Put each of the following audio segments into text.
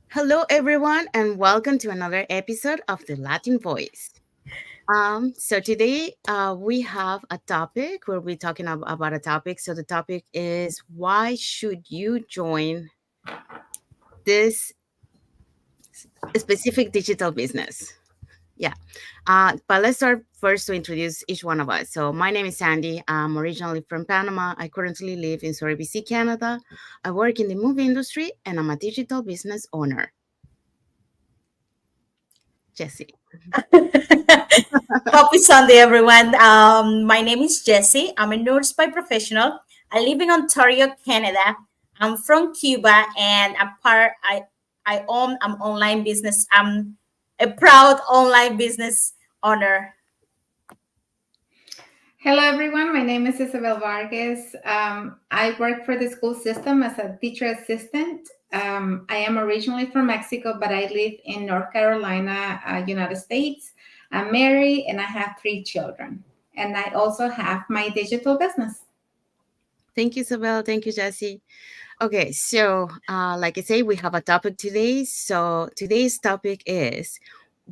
Hello, everyone, and welcome to another episode of the Latin Voice. So today we have a topic where we're talking about a topic. So the topic is why should you join this specific digital business? Yeah. But let's start first to introduce each one of us. So my name is Sandy. I'm originally from Panama. I currently live in Surrey, BC, Canada. I work in the movie industry, and I'm a digital business owner. Jesse. Happy Sunday, everyone. My name is Jessie. I'm a nurse by professional. I live in Ontario, Canada. I'm from Cuba, and I own an online business. I'm a proud online business owner. Hello, everyone. My name is Isabel Vargas. I work for the school system as a teacher assistant. I am originally from Mexico, but I live in North Carolina, United States. I'm married and I have 3 children. And I also have my digital business. Thank you, Isabel. Thank you, Jesse. Okay, so like I say, we have a topic today. So today's topic is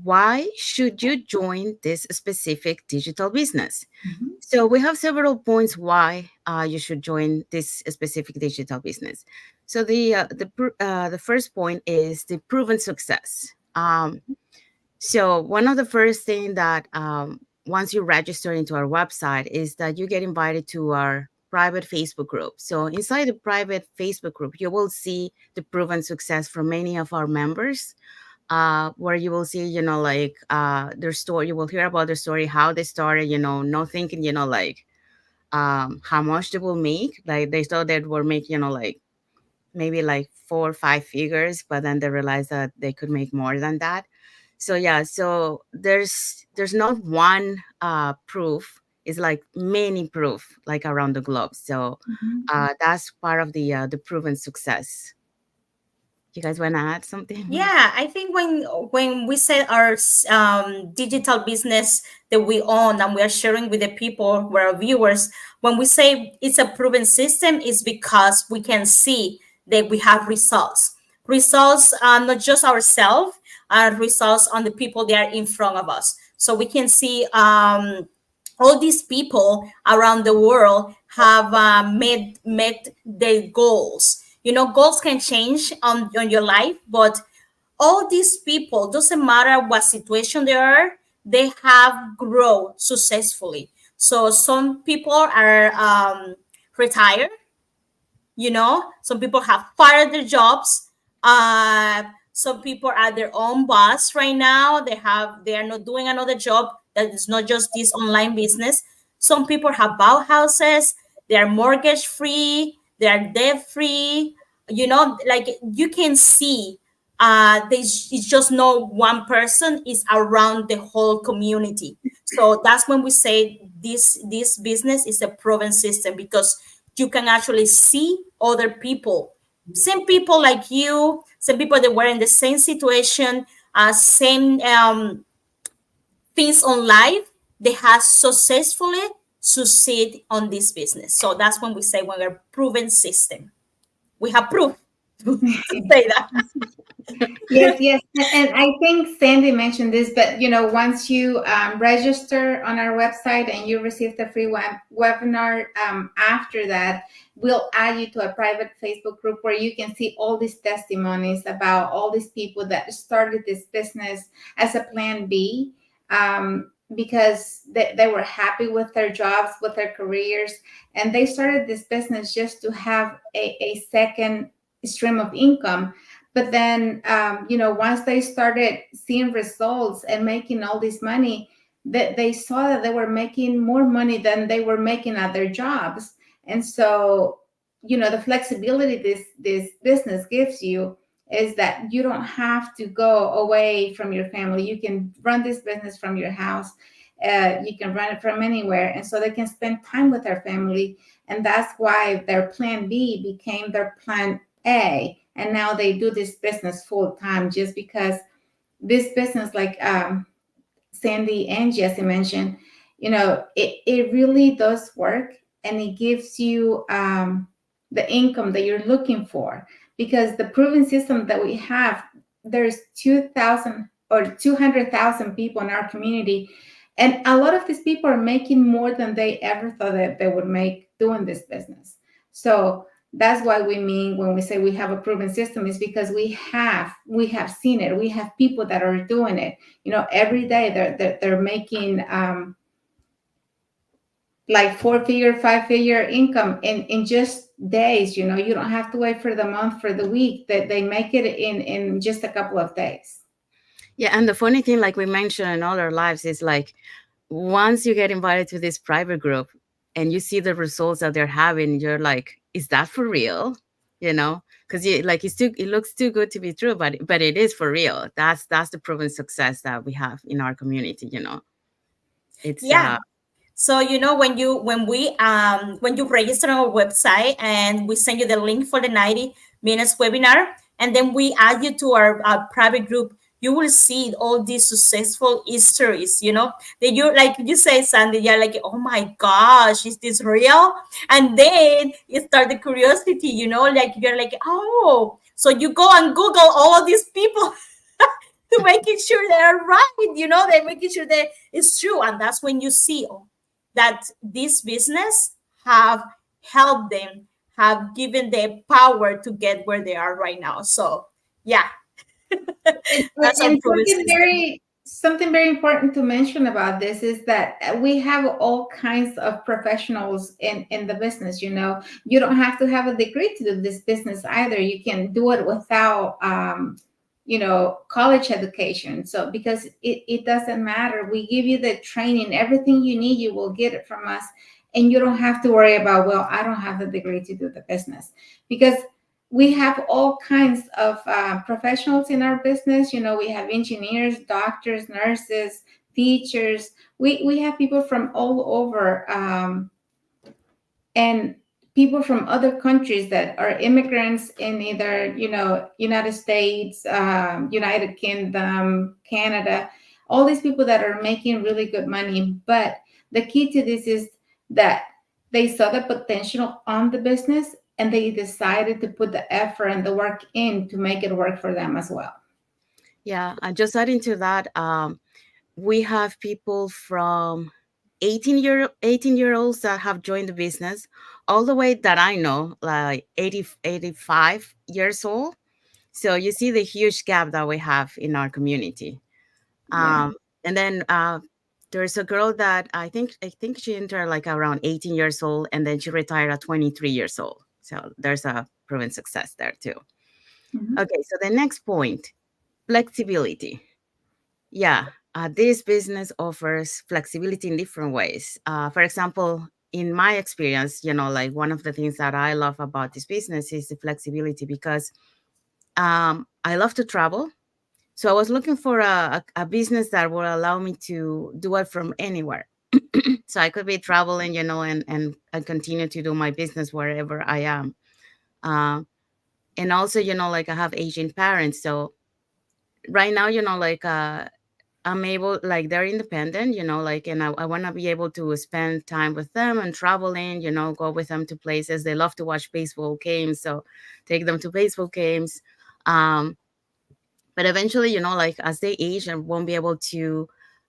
why should you join this specific digital business? Mhm. So we have several points why you should join this specific digital business. So the first point is the proven success. So one of the first thing that once you register into our website is that you get invited to our private Facebook group. So inside the private Facebook group, you will see the proven success from many of our members. Where you will see, like their story. You will hear about their story, how they started. Not thinking, like how much they will make. Like they thought they were making, like maybe like 4 or 5 figures, but then they realized that they could make more than that. So yeah, so there's not one proof. It's like many proof like around the globe. So Mhm. that's part of the proven success. You guys want to add something? Yeah, I think when we say our digital business that we own and we are sharing with the people, with our viewers, when we say it's a proven system, it's because we can see that we have results. Results, not just ourselves, results on the people that are in front of us. So we can see all these people around the world have met their goals. You know, goals can change on your life, but all these people, doesn't matter what situation they are, they have grown successfully. So some people are retired, some people have fired their jobs. Some people are their own boss right now. They are not doing another job that is not just this online business. Some people have bought houses. They are mortgage free. They are debt free. Like you can see, it's just no one person is around the whole community. So that's when we say this business is a proven system, because you can actually see other people, same people like you, some people that were in the same situation, same things on life. They have successfully succeed on this business. So that's when we say we're a proven system. We have proof to say that. Yes, yes. And I think Sandy mentioned this, but once you register on our website and you receive the free webinar, after that, we'll add you to a private Facebook group where you can see all these testimonies about all these people that started this business as a plan B, because they were happy with their jobs, with their careers, and they started this business just to have a second stream of income. But then, once they started seeing results and making all this money, that they saw that they were making more money than they were making at their jobs. And so, the flexibility this business gives you is that you don't have to go away from your family. You can run this business from your house. You can run it from anywhere, and so they can spend time with their family. And that's why their plan B became their plan A, and now they do this business full time, just because this business, like Sandy and Jesse mentioned, it really does work, and it gives you the income that you're looking for, because the proven system that we have, there's 2,000 or 200,000 people in our community, and a lot of these people are making more than they ever thought that they would make doing this business. So that's why we mean when we say we have a proven system, is because we have seen it. We have people that are doing it. Every day they're making like 4-figure, 5-figure income in just days. You don't have to wait for the month, for the week. That they make it in just a couple of days. Yeah, and the funny thing, like we mentioned in all our lives, is like once you get invited to this private group and you see the results that they're having, you're like, is that for real? Because it looks too good to be true, but it is for real. That's the proven success that we have in our community. It's Yeah. So when you register on our website and we send you the link for the 90 minutes webinar, and then we add you to our private group, you will see all these successful histories. That you, like you say, Sandy, you're like, oh my gosh, is this real? And then you start the curiosity. Like you're like, oh, so you go and Google all of these people. To making sure they're right, they're making sure that it's true. And that's when you see that this business have helped them, have given them power to get where they are right now. So yeah. That's And something something very important to mention about this is that we have all kinds of professionals in the business. You don't have to have a degree to do this business either. You can do it without college education. So because it doesn't matter, we give you the training, everything you need, you will get it from us. And you don't have to worry about, well, I don't have the degree to do the business, because we have all kinds of professionals in our business. We have engineers, doctors, nurses, teachers. We have people from all over, and people from other countries that are immigrants in either United States, United Kingdom, Canada. All these people that are making really good money. But the key to this is that they saw the potential on the business, and they decided to put the effort and the work in to make it work for them as well. Yeah, and just adding to that, we have people from 18-year-olds that have joined the business, all the way that I know, like 85 years old. So you see the huge gap that we have in our community. Yeah. And then there's a girl that I think she entered like around 18 years old, and then she retired at 23 years old. So there's a proven success there too. Mhm. Okay, so the next point, flexibility. Yeah, this business offers flexibility in different ways. For example, in my experience, like one of the things that I love about this business is the flexibility, because I love to travel. So I was looking for a business that would allow me to do it from anywhere. So I could be traveling, and continue to do my business wherever I am. And also, like I have Asian parents. So right now, like I'm able, like they're independent, like, and I want to be able to spend time with them and traveling, go with them to places. They love to watch baseball games. So take them to baseball games. But eventually, like as they age, I won't be able to,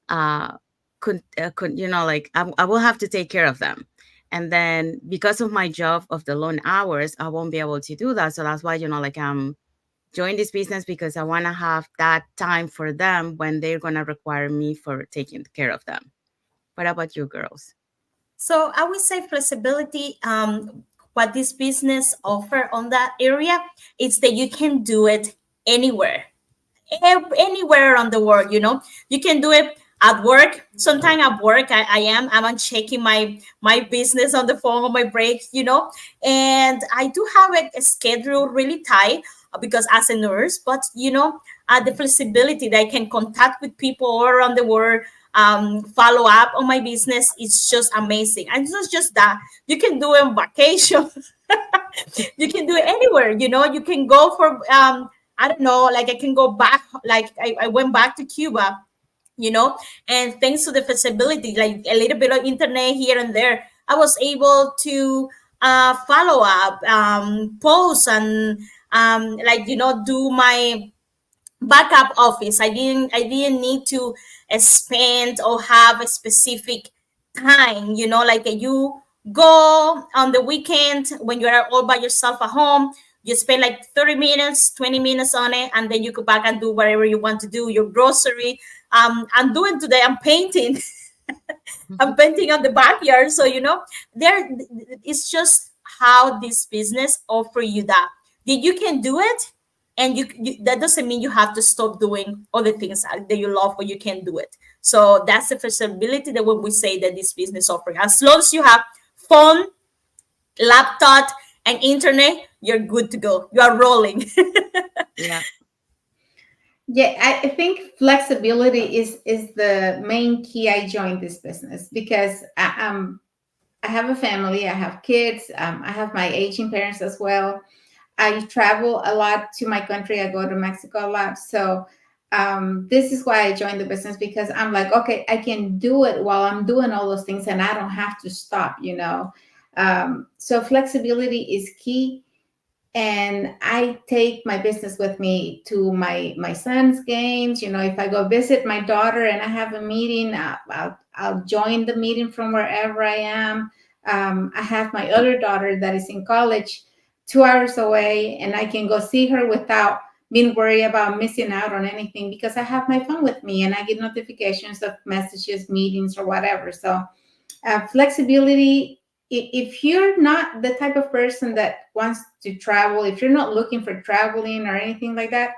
like I will have to take care of them. And then because of my job of the long hours, I won't be able to do that. So that's why, like I'm join this business, because I want to have that time for them when they're going to require me for taking care of them. What about you girls? So I would say flexibility. What this business offer on that area is that you can do it anywhere, anywhere around the world. You can do it at work. Sometimes at work, I'm checking my business on the phone on my breaks. And I do have a schedule really tight because as a nurse, but the flexibility that I can contact with people all around the world, follow up on my business, it's just amazing. And it's not just that, you can do it on vacation. You can do it anywhere. You can go for I don't know, like I can go back, like I went back to Cuba, and thanks to the flexibility, like a little bit of internet here and there, I was able to follow up, post, and do my backup office. I didn't need to spend or have a specific time, like you go on the weekend when you are all by yourself at home, you spend like 30 minutes, 20 minutes on it, and then you go back and do whatever you want to do, your grocery. I'm doing today, I'm painting. I'm painting on the backyard. So, there it's just how this business offer you that you can do it, and that doesn't mean you have to stop doing other things that you love, but you can do it. So that's the flexibility that when we say that this business offering, as long as you have phone, laptop, and internet, you're good to go. You are rolling. Yeah. Yeah, I think flexibility is the main key. I joined this business because I have a family, I have kids, I have my aging parents as well. I travel a lot to my country. I go to Mexico a lot. So this is why I joined the business, because I'm like, okay, I can do it while I'm doing all those things and I don't have to stop, you know. So flexibility is key. And I take my business with me to my son's games. You know, if I go visit my daughter and I have a meeting, I'll join the meeting from wherever I am. I have my other daughter that is in college, 2 hours away, and I can go see her without being worried about missing out on anything, because I have my phone with me and I get notifications of messages, meetings, or whatever. So flexibility, if you're not the type of person that wants to travel, if you're not looking for traveling or anything like that,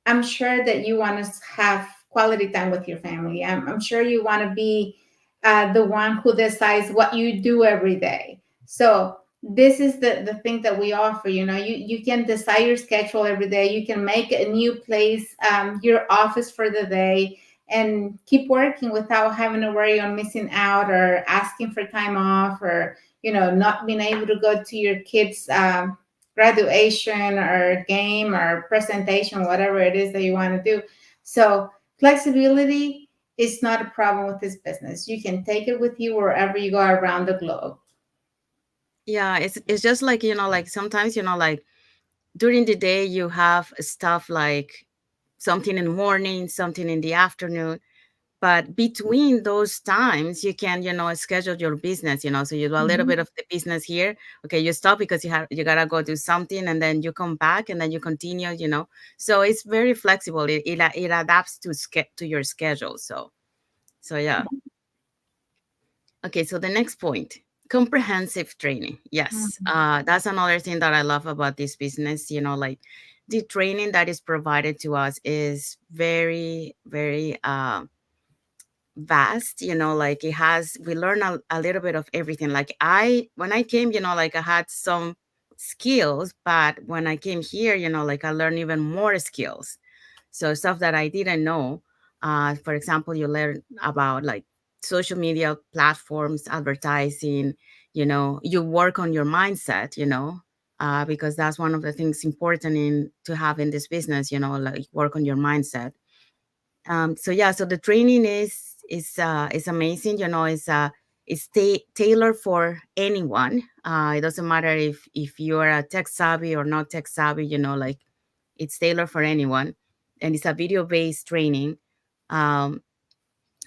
I'm sure that you want to have quality time with your family. I'm sure you want to be the one who decides what you do every day. So this is the thing that we offer. You know, you can decide your schedule every day. You can make a new place your office for the day, and keep working without having to worry on missing out or asking for time off, or not being able to go to your kids' graduation or game or presentation, whatever it is that you want to do. So flexibility is not a problem with this business. You can take it with you wherever you go around the globe. Yeah, it's just like, like sometimes, like during the day you have stuff like something in the morning, something in the afternoon, but between those times you can, schedule your business, so you do a little Mhm. bit of the business here. Okay, you stop because you gotta go do something, and then you come back and then you continue, so it's very flexible. It adapts to your schedule. So yeah. Okay, so the next point, comprehensive training. Yes, Mhm. that's another thing that I love about this business. Like the training that is provided to us is very, very vast. Like we learn a little bit of everything. Like when I came, like I had some skills, but when I came here, like I learned even more skills. So stuff that I didn't know. For example, you learn about like social media platforms, advertising. You work on your mindset. Because that's one of the things important to have in this business. Like work on your mindset. So yeah, so the training is amazing. It's tailored for anyone. It doesn't matter if you are a tech savvy or not tech savvy. Like it's tailored for anyone, and it's a video based training. Um,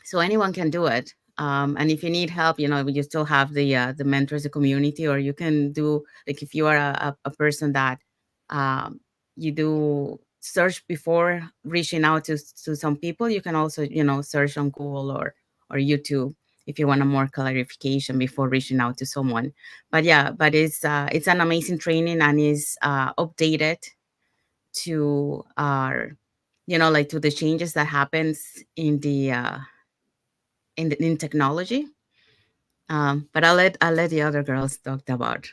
so anyone can do it. And if you need help, you still have the mentors, the community, or you can do, like, if you are a person that um, you do search before reaching out to some people, you can also search on Google or YouTube if you want a more clarification before reaching out to someone. But yeah, but it's an amazing training, and is updated to our like to the changes that happens in technology. But I'll let the other girls talk about.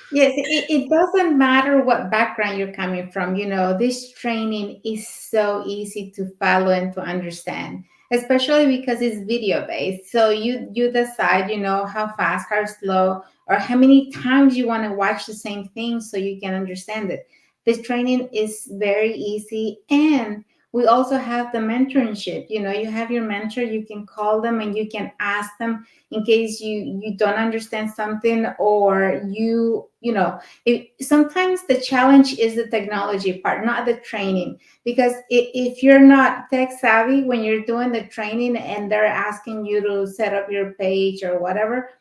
Yes, it doesn't matter what background you're coming from. This training is so easy to follow and to understand, especially because it's video based. So you decide, how fast, how slow, or how many times you want to watch the same thing so you can understand it. This training is very easy, and We also have the mentorship. You have your mentor, you can call them and you can ask them in case you don't understand something, or if sometimes the challenge is the technology part, not the training. Because if you're not tech savvy when you're doing the training and they're asking you to set up your page or whatever,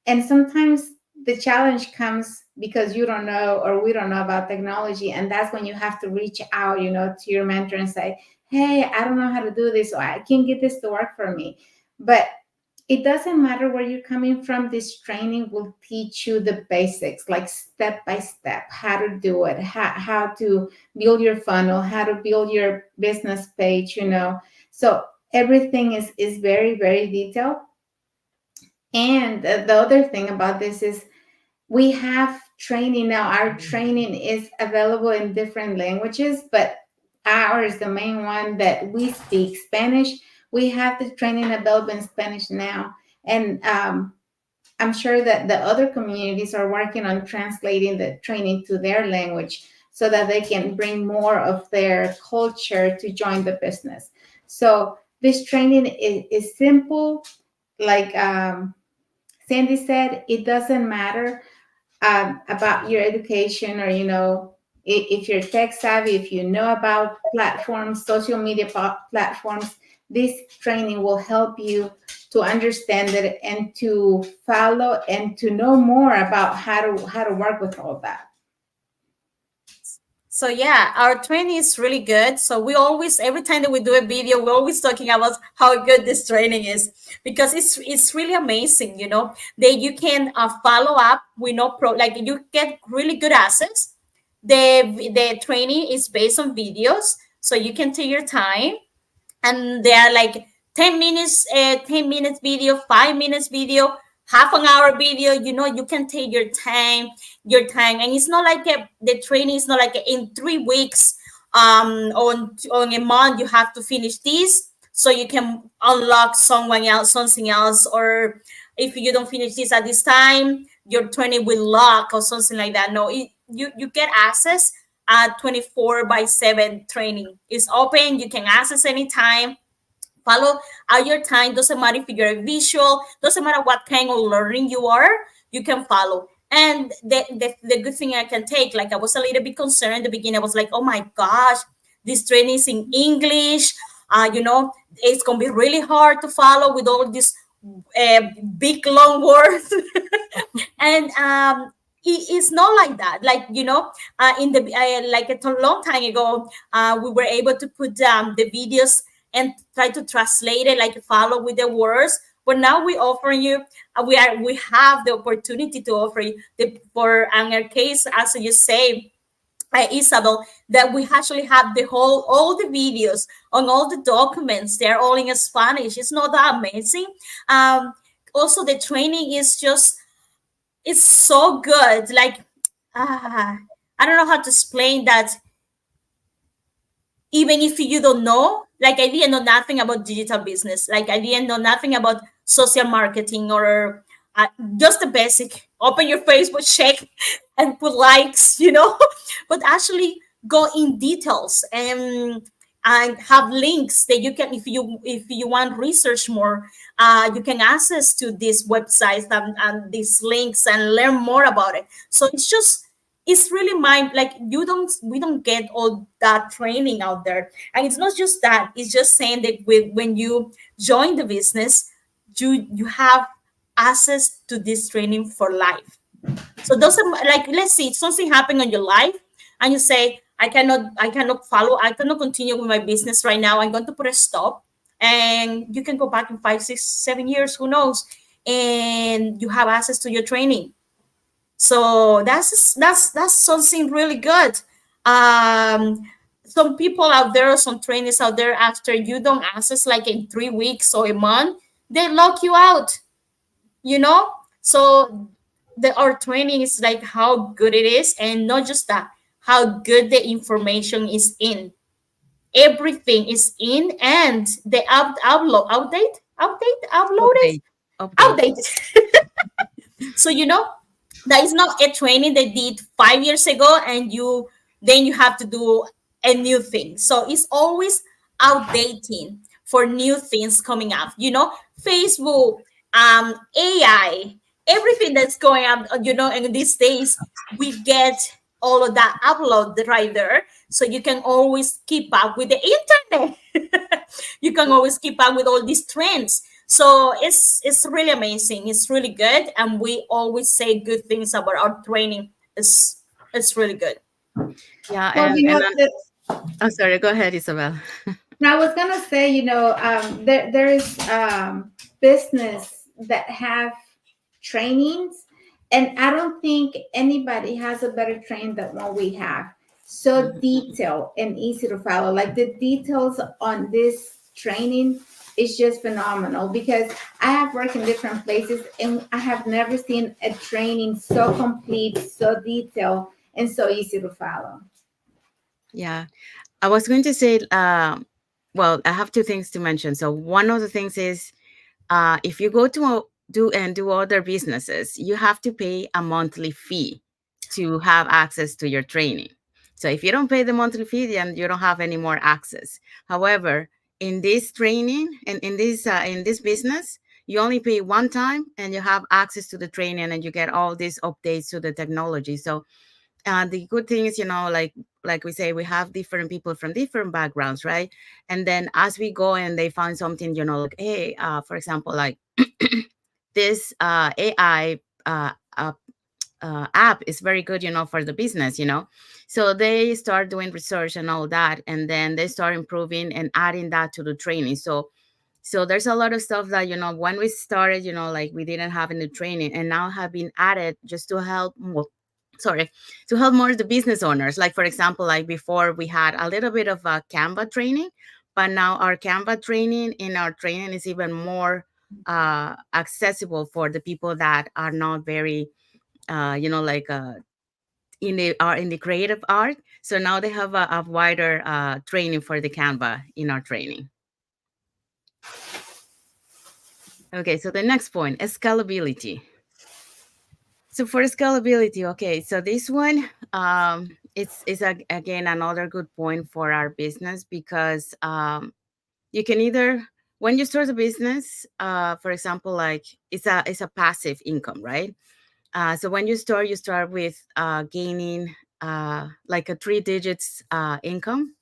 and sometimes the challenge comes because you don't know, or we don't know about technology, and that's when you have to reach out, to your mentor and say, hey, I don't know how to do this, or I can't get this to work for me. But it doesn't matter where you're coming from. This training will teach you the basics, like step by step, how to do it, how to build your funnel, how to build your business page. So everything is very, very detailed. And the other thing about this is we have training now. Our training is available in different languages, but ours, the main one that we speak, Spanish, we have the training available in Spanish now. And I'm sure that the other communities are working on translating the training to their language so that they can bring more of their culture to join the business. So this training is simple. Like Sandy said, it doesn't matter about your education, or if you're tech savvy, if you know about platforms, social media platforms. This training will help you to understand it and to follow and to know more about how to work with all that. So yeah, our training is really good. So we always, every time that we do a video, we're always talking about how good this training is, because it's really amazing. That you can follow up with like you get really good access. The training is based on videos, so you can take your time, and they are like 10 minutes, 10 minutes video, 5 minutes video, half an hour video. You can take your time, and it's not like the training is not like in 3 weeks, on a month you have to finish this so you can unlock something else, or if you don't finish this at this time, your training will lock or something like that. No, you get access at 24/7 training. It's open, you can access anytime, follow at your time. Doesn't matter if you're a visual, doesn't matter what kind of learning you are, you can follow. And the good thing I can take, like I was a little bit concerned in the beginning. I was like, oh my gosh, this training is in English. It's gonna be really hard to follow with all these big long words. And it's not like that. Like in the like a long time ago, we were able to put the videos and try to translate it, like follow with the words. But now we offer you, we have the opportunity to offer you for in our case, as you say, Isabel, that we actually have all the videos on all the documents. They're all in Spanish. It's not that amazing. Also, the training is just, it's so good. Like, I don't know how to explain that. Even if you don't know, like I didn't know nothing about digital business, like I didn't know nothing about social marketing, or just the basic, open your Facebook, check and put likes, but actually go in details and have links that you can, if you want research more, you can access to these websites and these links and learn more about it. So it's really like we don't get all that training out there. And it's not just that, it's just saying that when you join the business, you have access to this training for life. So those are, like, let's see, something happened in your life and you say, I cannot follow, I cannot continue with my business right now, I'm going to put a stop. And you can go back in 5, 6, 7 years, who knows, and you have access to your training. So that's something really good. Some people out there, some trainers out there, after you don't access like in 3 weeks or a month, they lock you out, So our training is like how good it is, and not just that, how good the information is in. Everything is in, and the outdate. So that is not a training they did 5 years ago, and then you have to do a new thing. So it's always outdating for new things coming up. Facebook, AI, everything that's going up. In these days, we get all of that upload right there, so you can always keep up with the internet. You can always keep up with all these trends. So it's really amazing. It's really good, and we always say good things about our training. It's really good. Yeah, Well, I'm sorry. Go ahead, Isabel. now I was gonna say, there is business that have trainings, and I don't think anybody has a better training than what we have. So detailed and easy to follow. Like the details on this training is just phenomenal, because I have worked in different places and I have never seen a training so complete, so detailed, and so easy to follow. Yeah, I was going to say, well, I have two things to mention. So one of the things is, if you go to do other businesses, you have to pay a monthly fee to have access to your training. So if you don't pay the monthly fee, then you don't have any more access. However, in this training and in this business, you only pay one time and you have access to the training and you get all these updates to the technology. So the good thing is, like we say, we have different people from different backgrounds, right? And then as we go and they find something, like, hey, for example, like this AI app is very good, for the business, so they start doing research and all that, and then they start improving and adding that to the training. So there's a lot of stuff that, when we started, like we didn't have any training, and now have been added just to help more, to help more the business owners. Like, for example, like before we had a little bit of a Canva training, but now our Canva training in our training is even more accessible for the people that are not very, like in the creative art. So now they have a wider training for the Canva in our training. Okay, so the next point, scalability. So for scalability, okay, so this one, again another good point for our business, because you can either, when you start a business, for example, like it's a passive income, right? So when you start with gaining like a 3 digits income,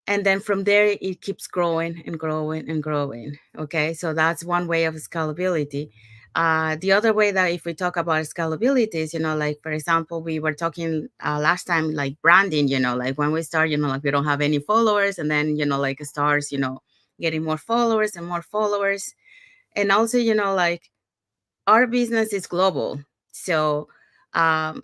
and then from there it keeps growing and growing and growing. Okay, so that's one way of scalability. The other way that, if we talk about scalability, is, like, for example, we were talking last time, like branding, like when we start, like we don't have any followers, and then, like it starts, getting more followers and more followers. And also, like our business is global. So um,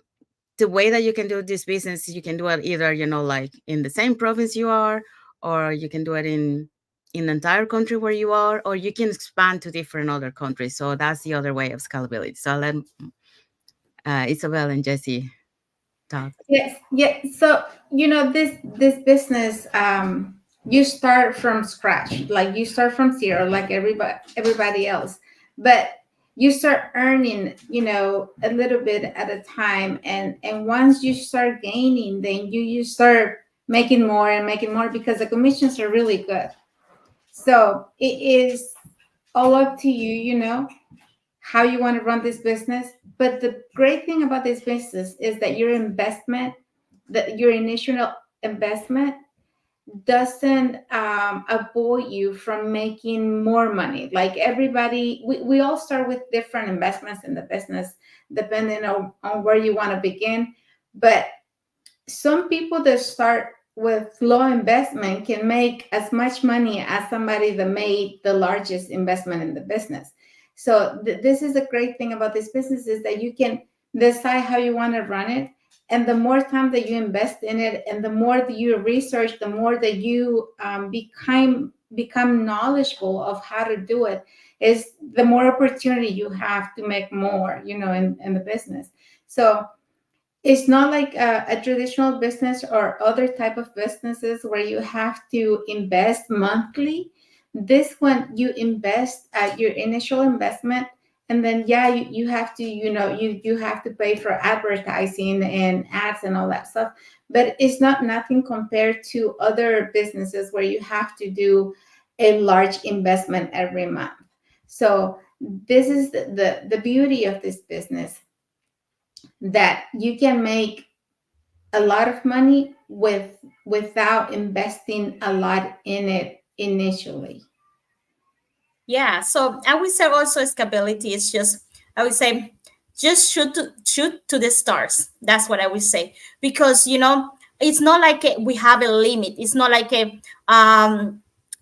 the way that you can do this business, you can do it either, like in the same province you are, or you can do it in the entire country where you are, or you can expand to different other countries. So that's the other way of scalability. So I'll let Isabel and Jesse talk. Yes, yeah. So this business, you start from scratch, like you start from zero, like everybody else, but you start earning, a little bit at a time, and once you start gaining, then you start making more and making more, because the commissions are really good. So it is all up to you, how you want to run this business. But the great thing about this business is that your initial investment doesn't avoid you from making more money. Like everybody, we all start with different investments in the business, depending on where you want to begin. But some people that start with low investment can make as much money as somebody that made the largest investment in the business. So this is the great thing about this business, is that you can decide how you want to run it. And the more time that you invest in it, and the more that you research, the more that you become knowledgeable of how to do it, is the more opportunity you have to make more, in the business. So it's not like a traditional business or other type of businesses where you have to invest monthly. This one, you invest at your initial investment, and then yeah, you have to, you have to pay for advertising and ads and all that stuff, but it's not nothing compared to other businesses where you have to do a large investment every month. So this is the beauty of this business, that you can make a lot of money without investing a lot in it initially. Yeah, so I would say also scalability is just, I would say, just shoot to the stars. That's what I would say, because it's not like we have a limit. It's not like in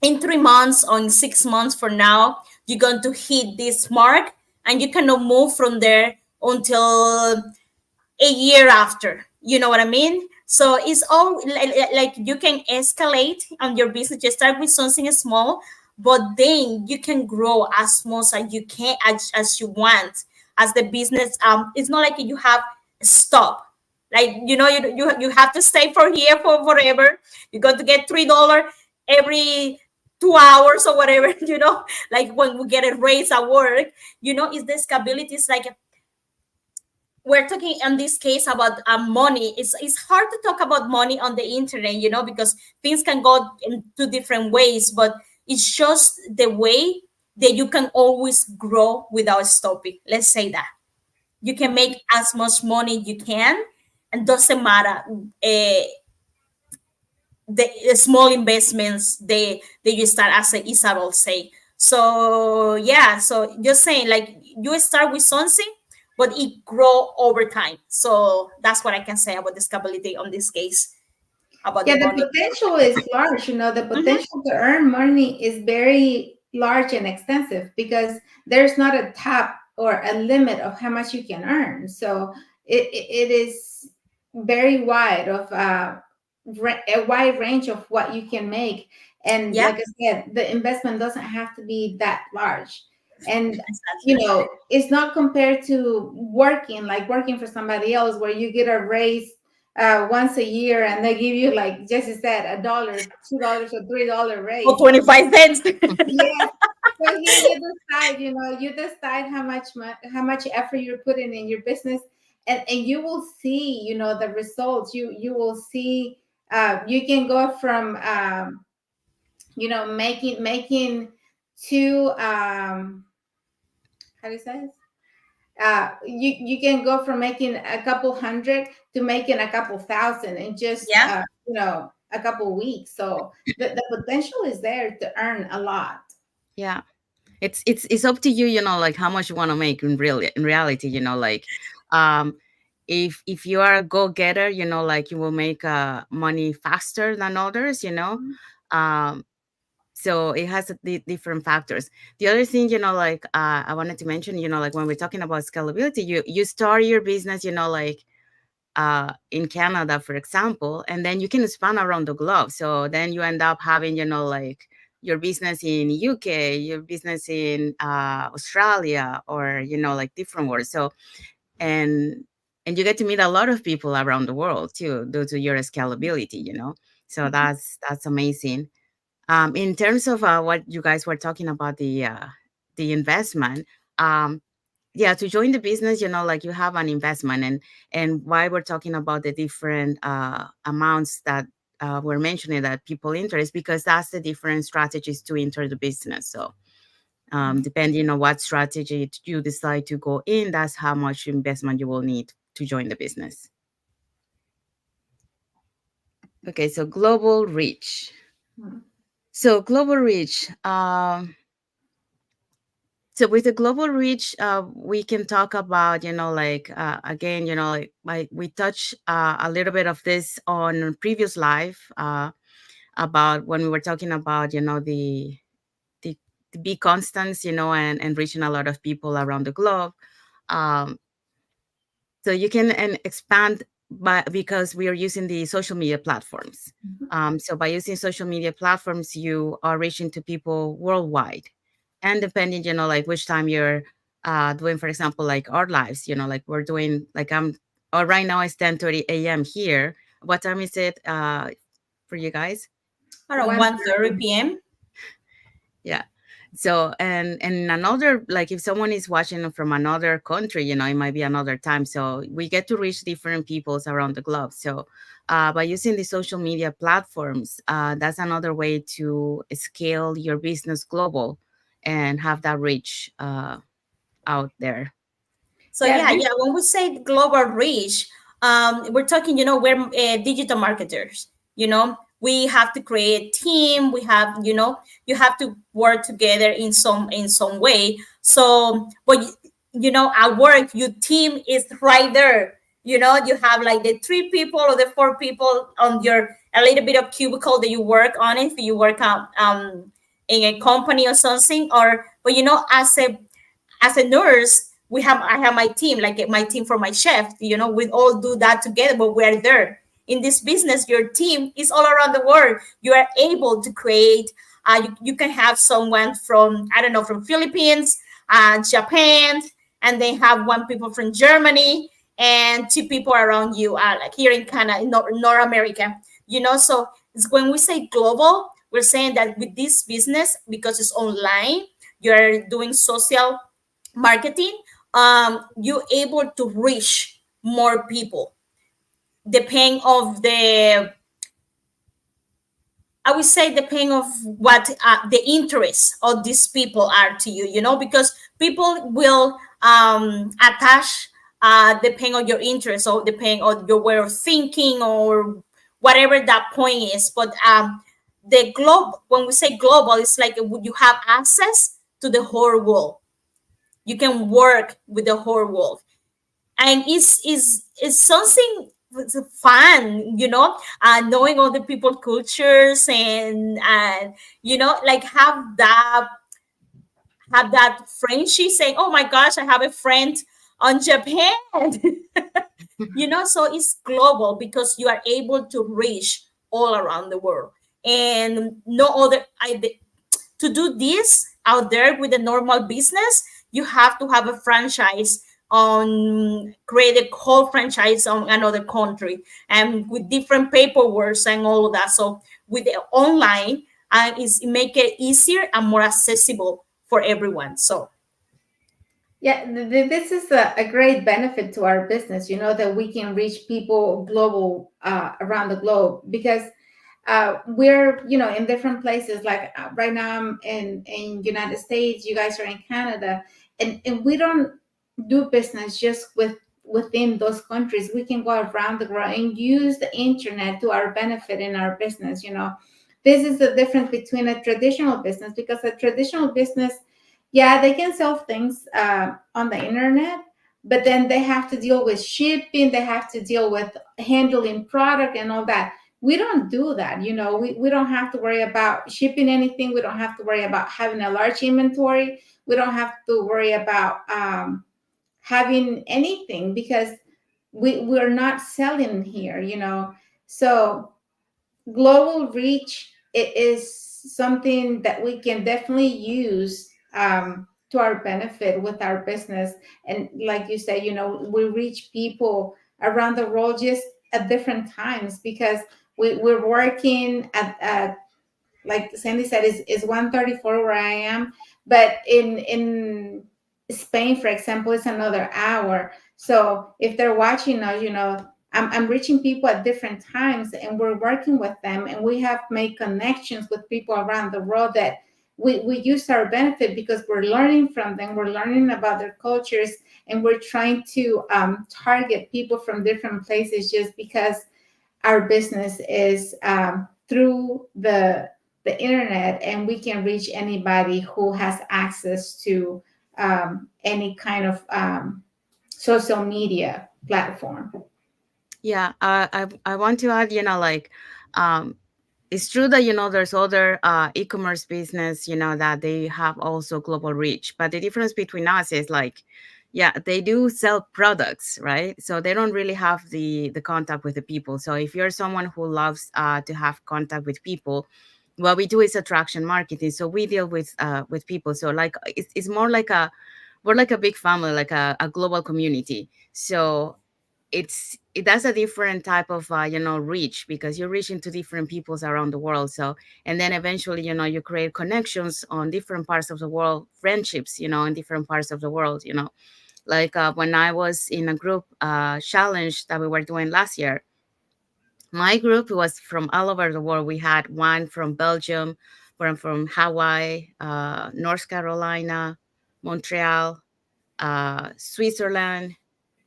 3 months or in 6 months from now you're going to hit this mark and you cannot move from there until a year after. You know what I mean? So it's all like you can escalate on your business. Just start with something small, but then you can grow as much as you can, as you want. As the business, it's not like you have a stop. Like you have to stay for here for forever. You got to get $3 every 2 hours or whatever. Like when we get a raise at work. Is the stability. It's like we're talking in this case about money. It's hard to talk about money on the internet, because things can go in two different ways, but it's just the way that you can always grow without stopping. Let's say that you can make as much money you can, and doesn't matter the small investments that you start, as Isabel say. So yeah, so just saying, like, you start with something but it grow over time. So that's what I can say about the scalability on this case, about Yeah, the the money. potential is large. The Mhm. potential to earn money is very large and extensive, because there's not a top or a limit of how much you can earn. So it is very wide of a wide range of what you can make. And Yeah, like I said, the investment doesn't have to be that large. And exactly. it's not compared to working for somebody else, where you get a raise once a year and they give you, like Jesse said, $1, $2, or $3 For raise. 25 cents. Yes. So here you decide how much effort you're putting in your business, and you will see, the results. You will see. You can go from making two how do you say it? You can go from making a couple hundred to making a couple thousand in just Yeah. a couple weeks. So the potential is there to earn a lot. Yeah. It's up to you, like how much you want to make in reality, like um if you are a go-getter, like you will make money faster than others, um so it has different factors. The other thing, like I wanted to mention, like when we're talking about scalability, you start your business, like in Canada, for example, and then you can expand around the globe. So then you end up having, like your business in UK, your business in Australia, or like different worlds. So and you get to meet a lot of people around the world too, due to your scalability. So that's amazing. In terms of what you guys were talking about, the investment, yeah, to join the business, like you have an investment, and why we're talking about the different amounts that we're mentioning that people enter is because that's the different strategies to enter the business. So depending on what strategy you decide to go in, that's how much investment you will need to join the business. Okay, so global reach. So global reach. So with the global reach, we can talk about, like again, like we touched a little bit of this on previous live about when we were talking about, the the big constants, and reaching a lot of people around the globe. Um, so you can and expand because we are using the social media platforms. So by using social media platforms, you are reaching to people worldwide, and depending, like which time you're doing, for example, like our lives, like we're doing, like or right now it's 10:30 a.m. here. What time is it for you guys? Around 1:30 p.m. Yeah. So and another, like if someone is watching from another country, it might be another time, so we get to reach different peoples around the globe. So by using the social media platforms, that's another way to scale your business global and have that reach out there. So Yeah, yeah, this, yeah. When we say global reach, we're talking. We're digital marketers. We have to create team. We have, you have to work together in some way. So, but at work, your team is right there. You have like the 3 people or the 4 people on your a little bit of cubicle that you work on it. If you work out in a company or something, or but as a nurse, I have my team, like my team for my chef. We all do that together, but we're there. In this business, your team is all around the world. You are able to create. You can have someone from, I don't know, from Philippines, Japan, and then have 1 people from Germany and 2 people around you, like here in Canada, in North America. So it's when we say global, we're saying that with this business, because it's online, you're doing social marketing, you're able to reach more people depending of the, I would say, depending of what the interests of these people are to you, because people will attach depending on your interest, or depending on your way of thinking, or whatever that point is. But the globe, when we say global, it's like you have access to the whole world. You can work with the whole world, and it's something fun, knowing all the people cultures, and like have that friendship, saying, oh my gosh, I have a friend on Japan. So it's global because you are able to reach all around the world, and no other to do this out there with a normal business, you have to have a franchise on create a whole franchise on another country, and with different paperwork and all of that. So with the online, is make it easier and more accessible for everyone. So yeah, this is a great benefit to our business, that we can reach people global, around the globe, because we're, in different places. Like right now I'm in United States, you guys are in Canada, and we don't do business just within those countries. We can go around the world and use the internet to our benefit in our business. This is the difference between a traditional business, because a traditional business, yeah, they can sell things on the internet, but then they have to deal with shipping, they have to deal with handling product and all that. We don't do that. We don't have to worry about shipping anything. We don't have to worry about having a large inventory. We don't have to worry about having anything, because we're not selling here. So global reach, it is something that we can definitely use, to our benefit with our business. And like you said, we reach people around the world just at different times, because we're working at, like Sandy said, is 1:34 where I am, but in Spain, for example, it's another hour. So if they're watching us, I'm reaching people at different times, and we're working with them, and we have made connections with people around the world that we use to our benefit, because we're learning from them, we're learning about their cultures, and we're trying to target people from different places, just because our business is through the internet, and we can reach anybody who has access to any kind of social media platform. Yeah, I want to add, like, um, it's true that there's other e-commerce business, that they have also global reach, but the difference between us is like, yeah, they do sell products, right? So they don't really have the contact with the people. So if you're someone who loves to have contact with people, what we do is attraction marketing. So we deal with people. So like it's more like we're like a big family, like a global community. So it does a different type of reach, because you're reaching to different peoples around the world. So, and then eventually, you create connections on different parts of the world, friendships, in different parts of the world. Like when I was in a group challenge that we were doing last year, my group was from all over the world. We had one from Belgium, one from Hawaii, North Carolina, Montreal, Switzerland,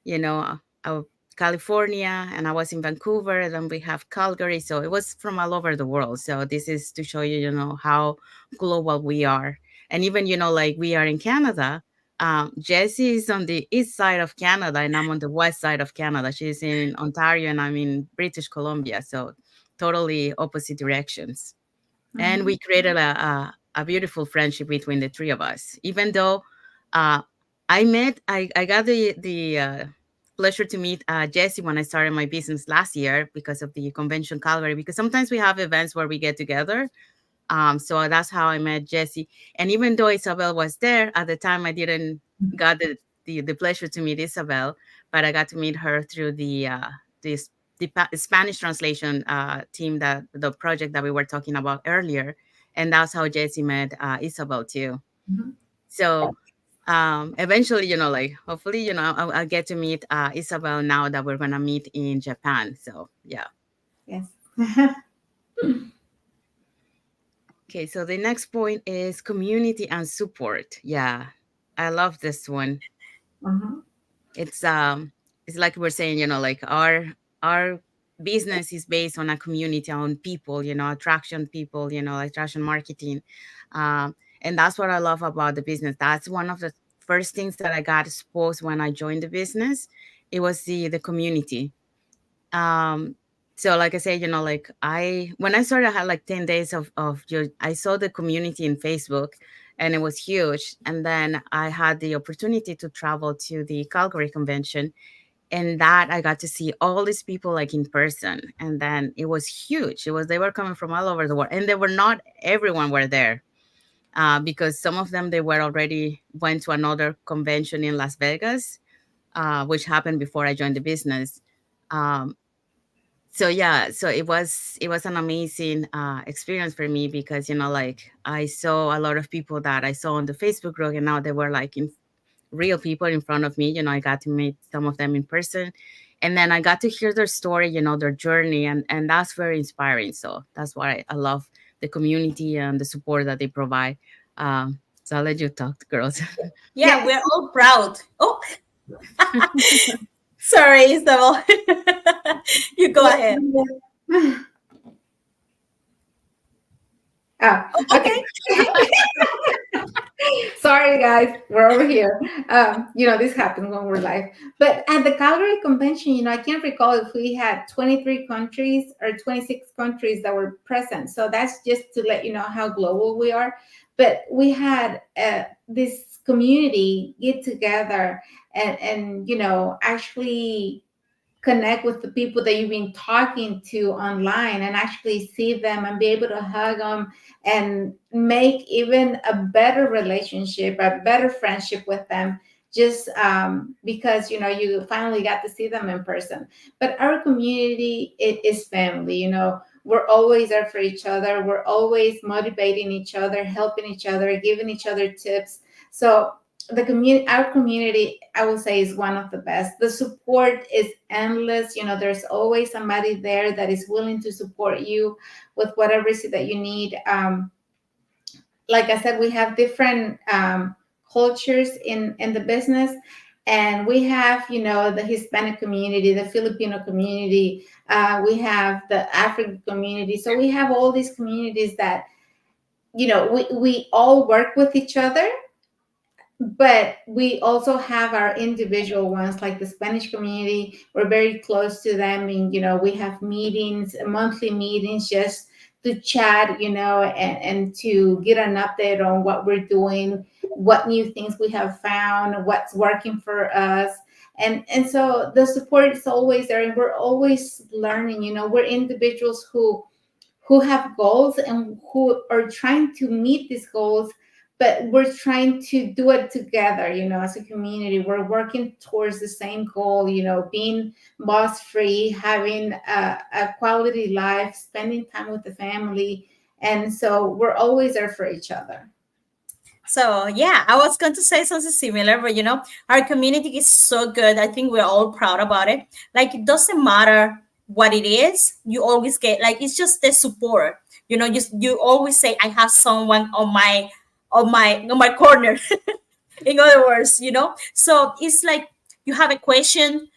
you know, California, and I was in Vancouver. Then we have Calgary. So it was from all over the world. So this is to show you, how global we are. And even, like we are in Canada. Jessie is on the east side of Canada, and I'm on the west side of Canada. She's in Ontario, and I'm in British Columbia. So totally opposite directions. And we created a beautiful friendship between the three of us. Even though uh, I got the pleasure to meet Jessie when I started my business last year because of the convention Calgary. Because sometimes we have events where we get together. So that's how I met Jessie. And even though Isabel was there at the time, I didn't got the pleasure to meet Isabel, but I got to meet her through this Spanish translation team, that the project that we were talking about earlier, and that's how Jessie met Isabel too. Mhm. So eventually, like hopefully, I'll get to meet Isabel now that we're gonna meet in Japan. So yeah. Yes. Okay, so the next point is community and support. Yeah, I love this one. Mhm. It's like we're saying, like our business is based on a community, on people, attraction people, attraction marketing. And that's what I love about the business. That's one of the first things that I got exposed when I joined the business. It was the community. um so like I said, like when I started, I had like 10 days of just, I saw the community in Facebook, and it was huge. And then I had the opportunity to travel to the Calgary convention, and that I got to see all these people like in person. And then it was huge. They were coming from all over the world, and they were not everyone were there, because some of them, they were already went to another convention in Las Vegas, which happened before I joined the business. um, so yeah, so it was an amazing experience for me, because like I saw a lot of people that I saw on the Facebook group, and now they were like in real people in front of me. I got to meet some of them in person, and then I got to hear their story, their journey, and that's very inspiring. So that's why I love the community and the support that they provide. So I'll let you talk, girls. Yeah, we're all proud. Oh, sorry, Isabel. You go ahead. Oh, Okay. sorry, guys. We're over here. This happens when we're live. But at the Calgary convention, I can't recall if we had 23 countries or 26 countries that were present. So that's just to let you know how global we are. But we had this community get together and actually connect with the people that you've been talking to online and actually see them and be able to hug them and make even a better relationship, a better friendship with them, just because you finally got to see them in person. But our community, it is family. We're always there for each other. We're always motivating each other, helping each other, giving each other tips. So our community, I will say, is one of the best. The support is endless. There's always somebody there that is willing to support you with whatever it is that you need. Like I said, we have different cultures in the business, and we have the Hispanic community, the Filipino community, we have the African community. So we have all these communities that we all work with each other, but we also have our individual ones, like the Spanish community. We're very close to them, and we have meetings, monthly meetings, just to chat, and to get an update on what we're doing, what new things we have found, what's working for us. And so the support is always there, and we're always learning. We're individuals who have goals and who are trying to meet these goals, but we're trying to do it together, as a community. We're working towards the same goal, being boss free, having a quality life, spending time with the family. And so we're always there for each other. So yeah, I was going to say something similar, but our community is so good. I think we're all proud about it. Like, it doesn't matter what it is, you always get, like, it's just the support. You always say, I have someone on my corner. In other words, so it's like, you have a question,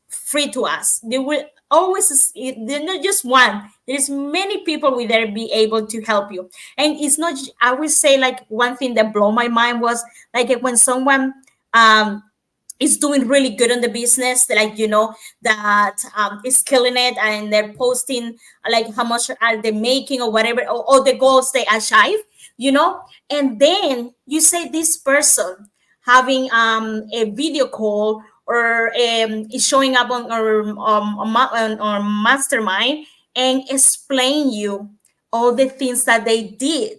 free to us. They will always, they're not just one. There's many people will there be able to help you. And it's not, I would say, like, one thing that blew my mind was like, when someone is doing really good in the business, like, that is killing it, and they're posting like how much are they making or whatever, or the goals they achieve, and then you say this person having a video call, or is showing up on our mastermind, and explain you all the things that they did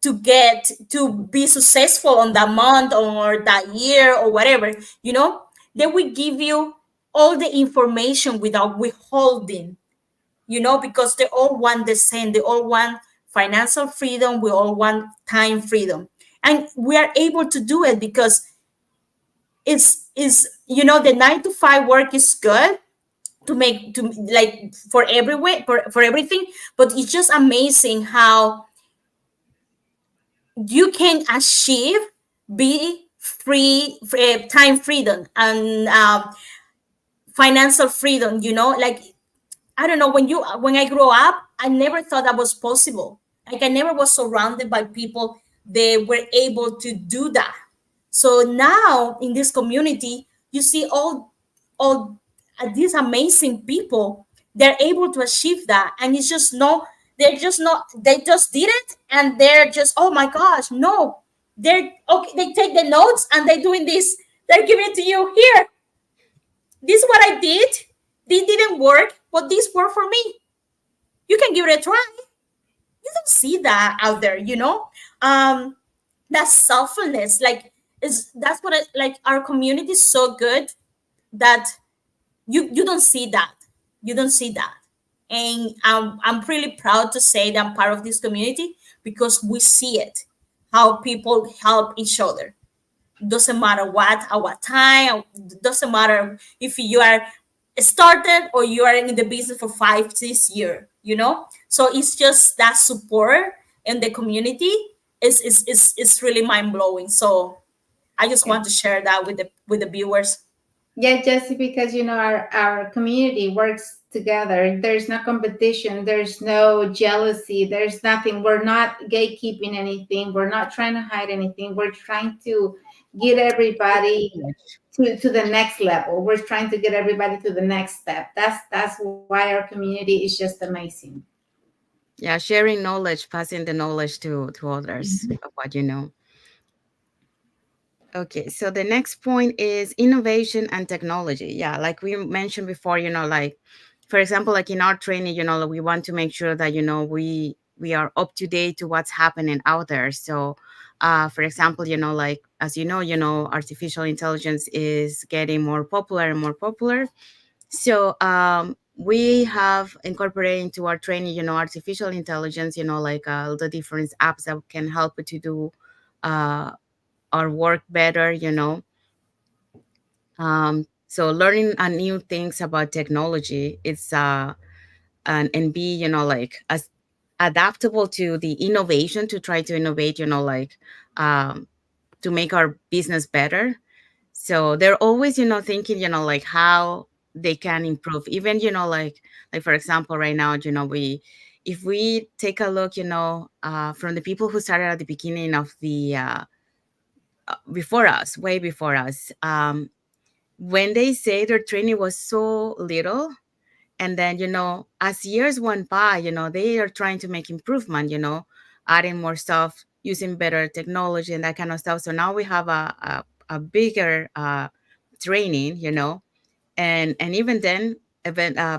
to get to be successful on that month or that year or whatever, they will give you all the information without withholding, because they all want the same. They all want financial freedom. We all want time freedom. And we are able to do it because the 9 to 5 work is good to make, to like, for everywhere, for everything, but it's just amazing how you can achieve be free, time freedom, and financial freedom. Like, I don't know, when I grew up, I never thought that was possible. Like, I never was surrounded by people they were able to do that. So now in this community, you see all these amazing people. They're able to achieve that, and it's just no. They're just not. They just did it, and they're just, oh my gosh, no. They're okay. They take the notes and they're doing this. They're giving it to you here. This is what I did. This didn't work, but this worked for me. You can give it a try. You don't see that out there, that selflessness, like, is that's what like, our community is so good that you don't see that. You don't see that. And I'm really proud to say that I'm part of this community, because we see it, how people help each other. Doesn't matter what time, doesn't matter if you are started or you are in the business for 5 6 years, so it's just that support in the community is really mind-blowing. So I just want to share that with the viewers. Yeah, Jesse, because our community works together. There's no competition, there's no jealousy, there's nothing. We're not gatekeeping anything, we're not trying to hide anything. We're trying to get everybody to the next level. We're trying to get everybody to the next step. That's why our community is just amazing. Yeah, sharing knowledge, passing the knowledge to others of what you know. Okay, so the next point is innovation and technology. Yeah, like we mentioned before, like, for example, like in our training, we want to make sure that we are up to date to what's happening out there. So for example, like, as artificial intelligence is getting more popular and more popular. So we have incorporated into our training, artificial intelligence, like the different apps that can help you to do our work better, so learning new things about technology, it's and be, like, as adaptable to the innovation, to try to innovate, like, to make our business better. So they're always, thinking, like, how they can improve. Even, like for example, right now, if we take a look, from the people who started at the beginning of the before us, way before us, when they say their training was so little, and then, as years went by, they are trying to make improvement, adding more stuff, using better technology and that kind of stuff. So now we have a bigger training, and even then,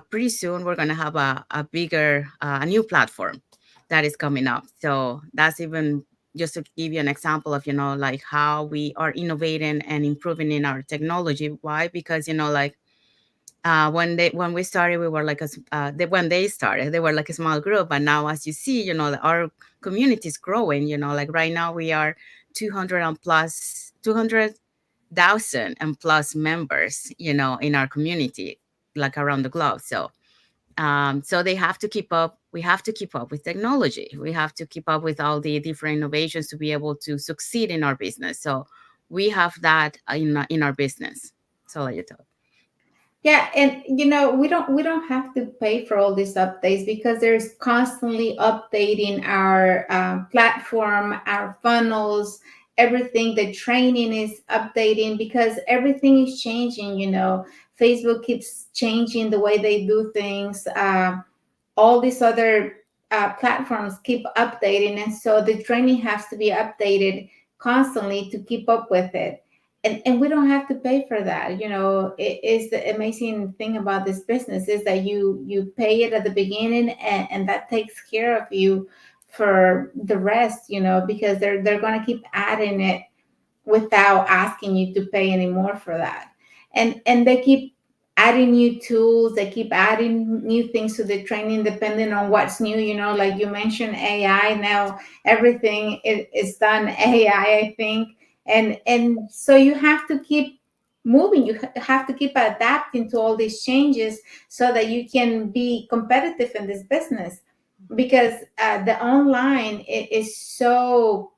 pretty soon we're going to have a bigger a new platform that is coming up. So that's even just to give you an example of, like how we are innovating and improving in our technology. Why? Because, like when we started, we were like when they started, they were like a small group. And now, as you see, our community is growing. Like right now we are 200 and plus 200,000 and plus members, in our community, like around the globe. So they have to keep up. We have to keep up with technology. We have to keep up with all the different innovations to be able to succeed in our business. So we have that in our business. So let you talk. Yeah, and we don't have to pay for all these updates because there's constantly updating our platform, our funnels, everything. The training is updating because everything is changing. Facebook keeps changing the way they do things. All these other platforms keep updating, and so the training has to be updated constantly to keep up with it. And we don't have to pay for that. It is the amazing thing about this business is that you pay it at the beginning, and that takes care of you for the rest, because they're going to keep adding it without asking you to pay any more for that. And they keep adding new tools, they keep adding new things to the training depending on what's new. Like you mentioned, AI. Now everything is done AI, I think. And so you have to keep moving. You have to keep adapting to all these changes so that you can be competitive in this business, because the online is so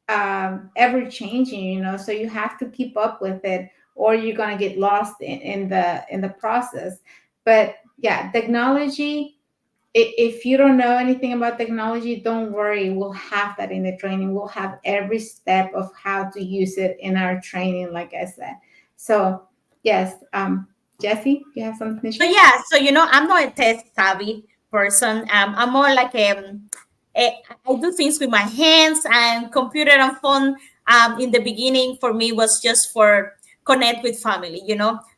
ever changing, so you have to keep up with it, or you're going to get lost in the process. But yeah, technology, if you don't know anything about technology, don't worry, we'll have that in the training. We'll have every step of how to use it in our training, like I said. So yes, Jesse, you have something to So share? yeah, so I'm not a tech savvy person. I'm more like I do things with my hands, and computer and phone. In the beginning, for me, was just for connect with family.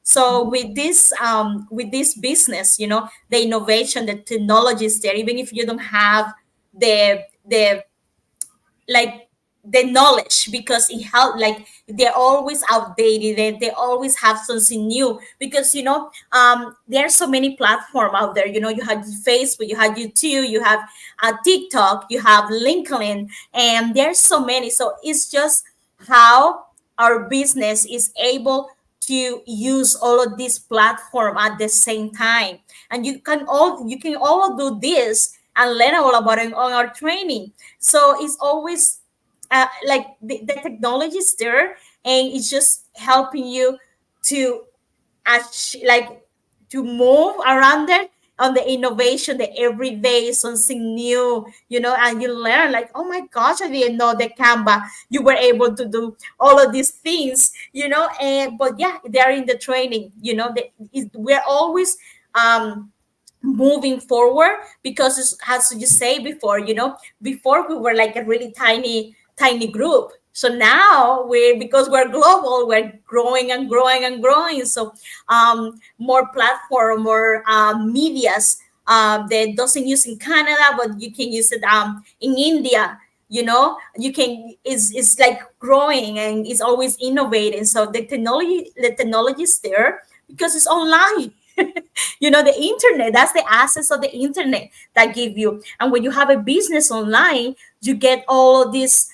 So with this business, the innovation, the technology is there. Even if you don't have the like the knowledge, because it help, like they're always outdated, they always have something new, because there are so many platform out there. You have Facebook, you have YouTube, you have TikTok, you have LinkedIn, and there's so many. So it's just how our business is able to use all of these platform at the same time. And you can all do this and learn all about it on our training. So it's always like the technology is there, and it's just helping you to like to move around there on the innovation, the everyday something new, and you learn like, oh my gosh, I didn't know that Canva you were able to do all of these things, and but yeah, they're in the training, we're always moving forward, because as you say before, before we were like a really tiny group. So now because we're global, we're growing and growing and growing. So more platform, more medias that doesn't use in Canada, but you can use it in India. You can, it's like growing, and it's always innovating. So the technology is there because it's online. The internet, that's the access of the internet that give you. And when you have a business online, you get all of these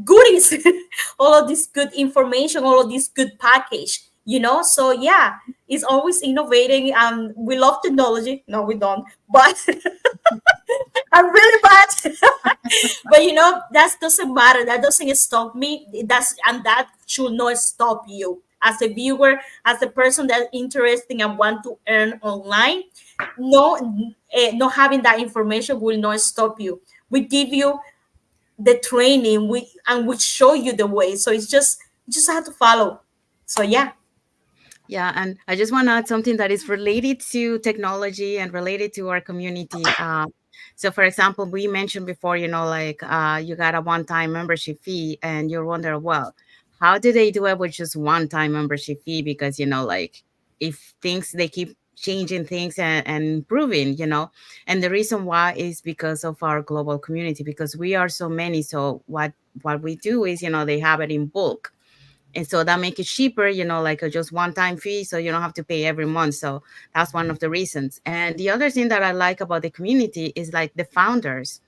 goodies, all of this good information, all of this good package. So yeah, it's always innovating. We love technology. No, we don't, but I'm really bad. But that doesn't matter. That doesn't stop me. That should not stop you as a viewer, as a person that's interested and want to earn online. No, not having that information will not stop you. We give you the training, we show you the way. So it's just you just have to follow. So yeah. Yeah, and I just want to add something that is related to technology and related to our community. So, for example, we mentioned before, like you got a one-time membership fee, and you're wondering, well, how do they do it with just one-time membership fee? Because like if things they keep changing things and improving, and the reason why is because of our global community, because we are so many. So what we do is, they have it in bulk, and so that make it cheaper, like a just one time fee, so you don't have to pay every month. So that's one of the reasons. And the other thing that I like about the community is like the founders,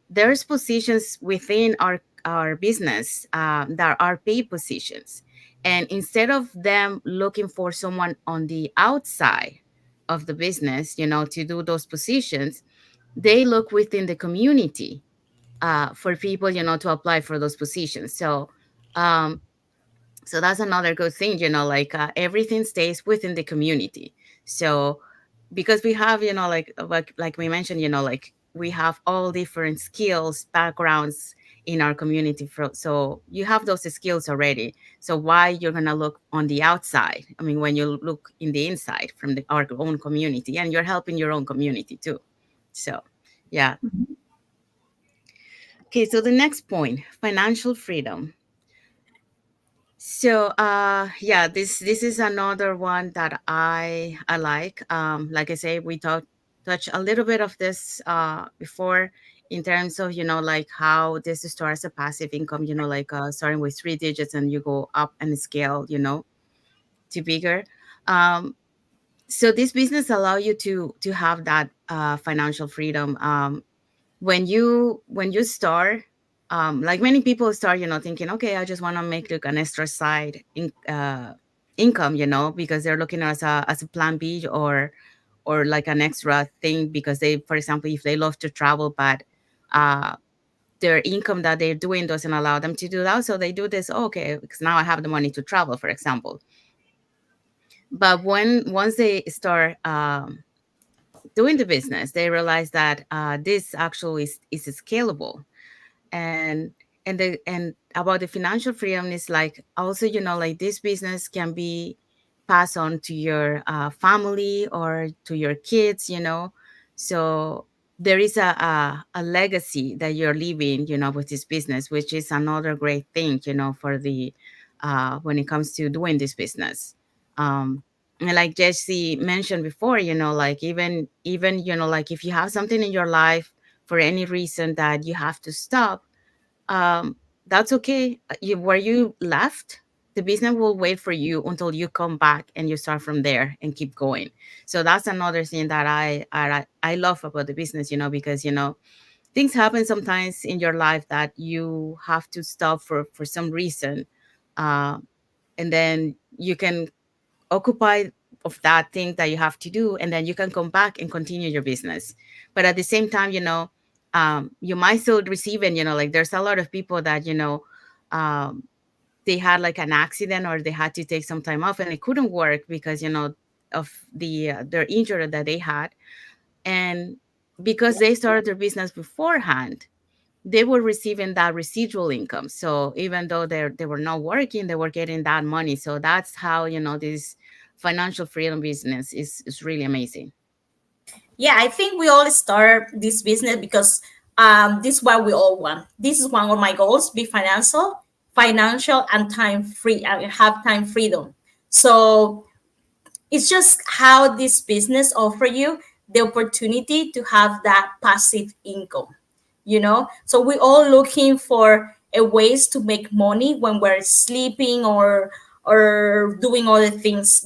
there's positions within our business that are paid positions, and instead of them looking for someone on the outside of the business, to do those positions, they look within the community for people, to apply for those positions. Um, so that's another good thing, like everything stays within the community. So because we have, like we mentioned, like we have all different skills, backgrounds in our community. So you have those skills already. So why you're gonna look on the outside? I mean, when you look in the inside from our own community, and you're helping your own community too. So yeah. Okay, so the next point, financial freedom. So yeah, this is another one that I like. Like I say, we touch a little bit of this before, in terms of, like how this starts a passive income, like starting with 3 digits and you go up and scale, to bigger. Um so this business allow you to have that financial freedom. When you start, like many people start, thinking, okay, I just want to make like an extra side income, because they're looking as a plan B, or like an extra thing, because they, for example, if they love to travel, but uh their income that they're doing doesn't allow them to do that, so they do this. "Oh, okay, because now I have the money to travel," for example. But once they start doing the business, they realize that this actually is scalable. And and about the financial freedom is like, also, like this business can be passed on to your family or to your kids, so there is a legacy that you're leaving, with this business, which is another great thing, for the when it comes to doing this business. And like Jesse mentioned before, like even like if you have something in your life for any reason that you have to stop, um, that's okay. Where you left, the business will wait for you until you come back and you start from there and keep going. So that's another thing that I love about the business, because things happen sometimes in your life that you have to stop for some reason, uh, and then you can occupy of that thing that you have to do, and then you can come back and continue your business. But at the same time, you might still receive it, like there's a lot of people that, um, they had like an accident, or they had to take some time off and it couldn't work because, of their injury that they had. And because they started their business beforehand, they were receiving that residual income. So even though they were not working, they were getting that money. So that's how, this financial freedom business is really amazing. Yeah, I think we all start this business because this is what we all want. This is one of my goals: be financial and time free, and have time freedom. So it's just how this business offer you the opportunity to have that passive income, so we're all looking for a ways to make money when we're sleeping or doing other things,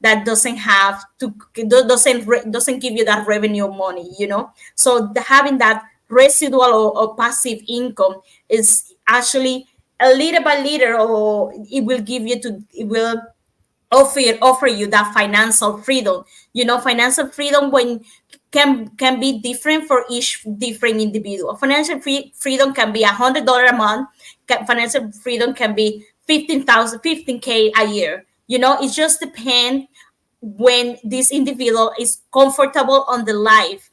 that doesn't have to doesn't give you that revenue money, so having that residual or passive income is actually a little by little, or it will give you to it will offer you that financial freedom. Financial freedom when can be different for each different individual. Financial freedom can be $100 a month. Financial freedom can be 15K a year. It just depends when this individual is comfortable on the life,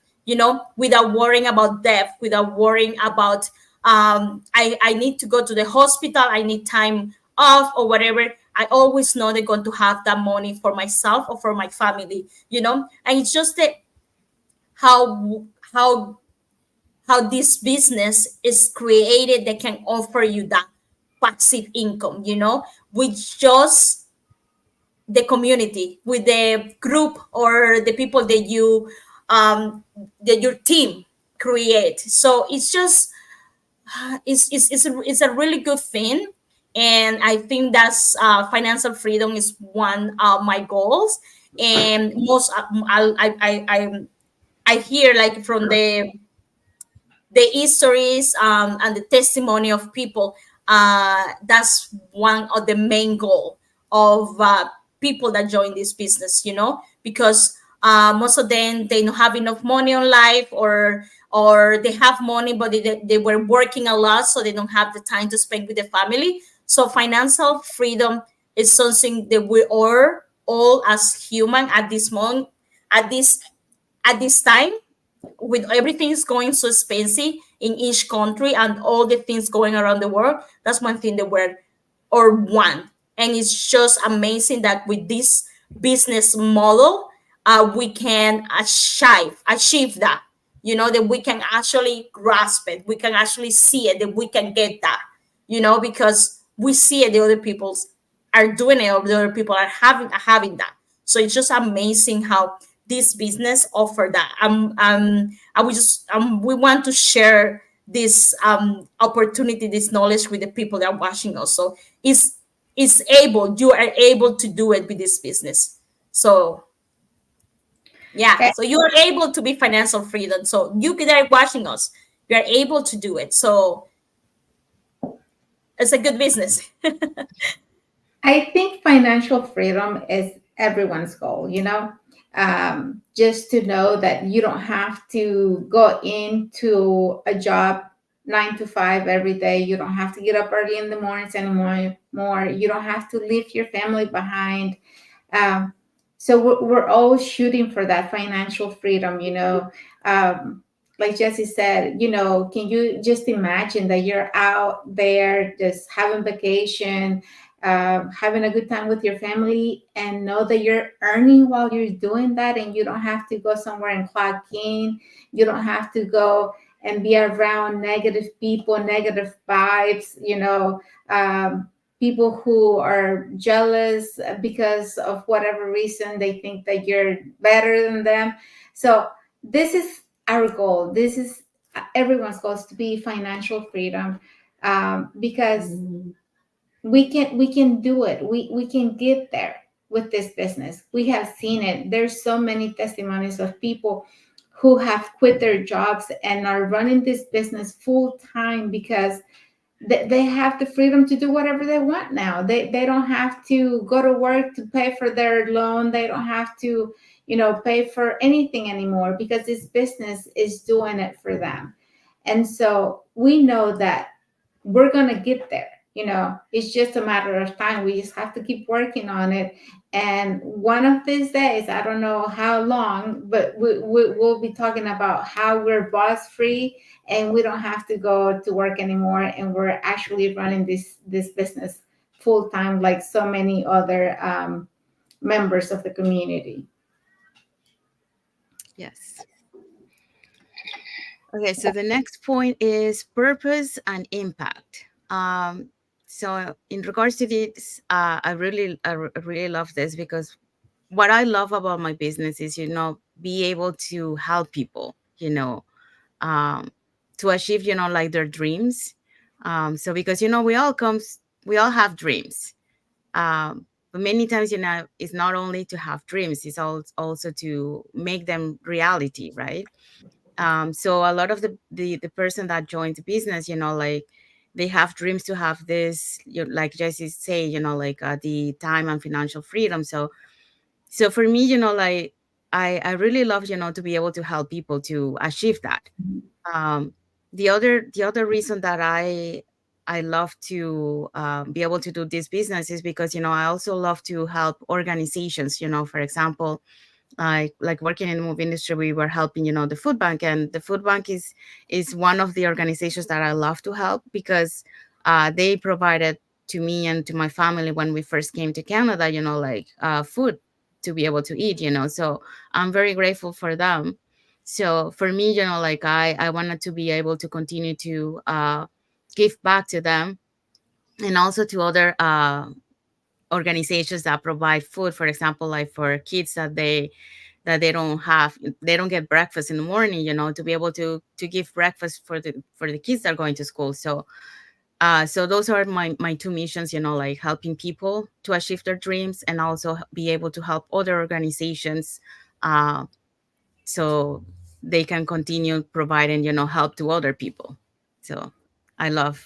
without worrying about death, without worrying about I need to go to the hospital, I need time off or whatever. I always know they're going to have that money for myself or for my family, and it's just that how how how this business is created that can offer you that passive income, which just the community, with the group or the people that your team create. So it's just it's a really good thing. And I think that's financial freedom is one of my goals. And most I hear like from the histories and the testimony of people, that's one of the main goal of people that join this business, because most of them, they don't have enough money on life, or they have money but they were working a lot, so they don't have the time to spend with the family. So financial freedom is something that we are all as human at this moment, at this time, with everything is going so expensive in each country and all the things going around the world. That's one thing that we're or want. And it's just amazing that with this business model, we can achieve that. That we can actually grasp it, we can actually see it, that we can get that. Because we see it, the other people's are doing it, or the other people are having that. So it's just amazing how this business offer that. I would just we want to share this opportunity, this knowledge with the people that are watching us. So you are able to do it with this business. So yeah, so you are able to be financial freedom. So you that are watching us, you are able to do it. So it's a good business. I think financial freedom is everyone's goal, just to know that you don't have to go into a job 9 to 5 every day. You don't have to get up early in the mornings anymore. You don't have to leave your family behind. Um, so we're all shooting for that financial freedom, like Jesse said, can you just imagine that you're out there just having vacation, having a good time with your family, and know that you're earning while you're doing that, and you don't have to go somewhere and clock in. You don't have to go and be around negative people, negative vibes, people who are jealous because of whatever reason they think that you're better than them. So this is our goal. This is everyone's goal, is to be financial freedom, because we can do it. We can get there with this business. We have seen it. There's so many testimonies of people who have quit their jobs and are running this business full time because they have the freedom to do whatever they want now. They don't have to go to work to pay for their loan. They don't have to pay for anything anymore, because this business is doing it for them. And so we know that we're going to get there. It's just a matter of time. We just have to keep working on it. And one of these days, I don't know how long, but we'll be talking about how we're boss free and we don't have to go to work anymore. And we're actually running this business full time, like so many other members of the community. Yes. Okay, so the next point is purpose and impact. So in regards to this, I really love this, because what I love about my business is, be able to help people, to achieve, like their dreams. So because, we all have dreams. But many times, it's not only to have dreams, it's also to make them reality, right? So a lot of the person that joins the business, like they have dreams to have this, like Jesse say, like the time and financial freedom. So for me, like I really love, to be able to help people to achieve that. um the other reason that I love to be able to do this business is because, I also love to help organizations. For example, like working in the movie industry, we were helping, the food bank, and the food bank is one of the organizations that I love to help, because they provided to me and to my family when we first came to Canada, like food to be able to eat. So I'm very grateful for them. So for me, like I wanted to be able to continue to give back to them, and also to other organizations that provide food, for example, like for kids that they don't get breakfast in the morning, to be able to give breakfast for the kids that are going to school. So those are my two missions, like helping people to achieve their dreams, and also be able to help other organizations, so they can continue providing, help to other people. So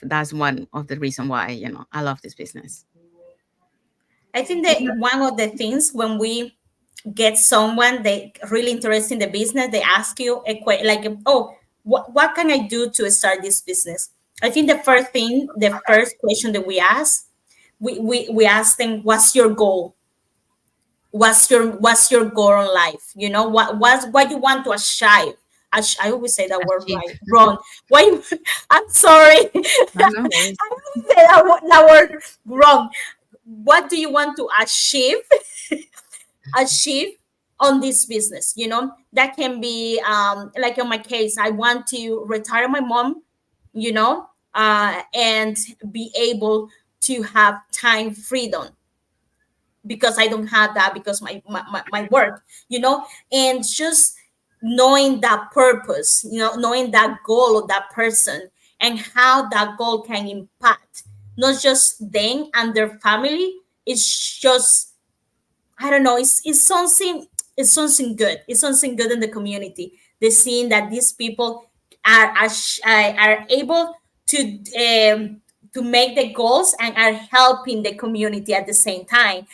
that's one of the reason why, I love this business. I think that one of the things when we get someone they really interested in the business, they ask you like, oh, what can I do to start this business? I think the first question that we ask, we ask them, what's your goal? What's your goal in life? What you want to achieve? I always say that word Achieve. right, wrong. Why? I'm sorry. No, I no worries. always say that word wrong. What do you want to achieve? Achieve on this business? That can be like in my case, I want to retire my mom, and be able to have time freedom, because I don't have that because my work, and just knowing that purpose, knowing that goal of that person, and how that goal can impact not just them and their family. It's just, I don't know, it's something good. It's something good in the community. They're seeing that these people are able to make the goals and are helping the community at the same time.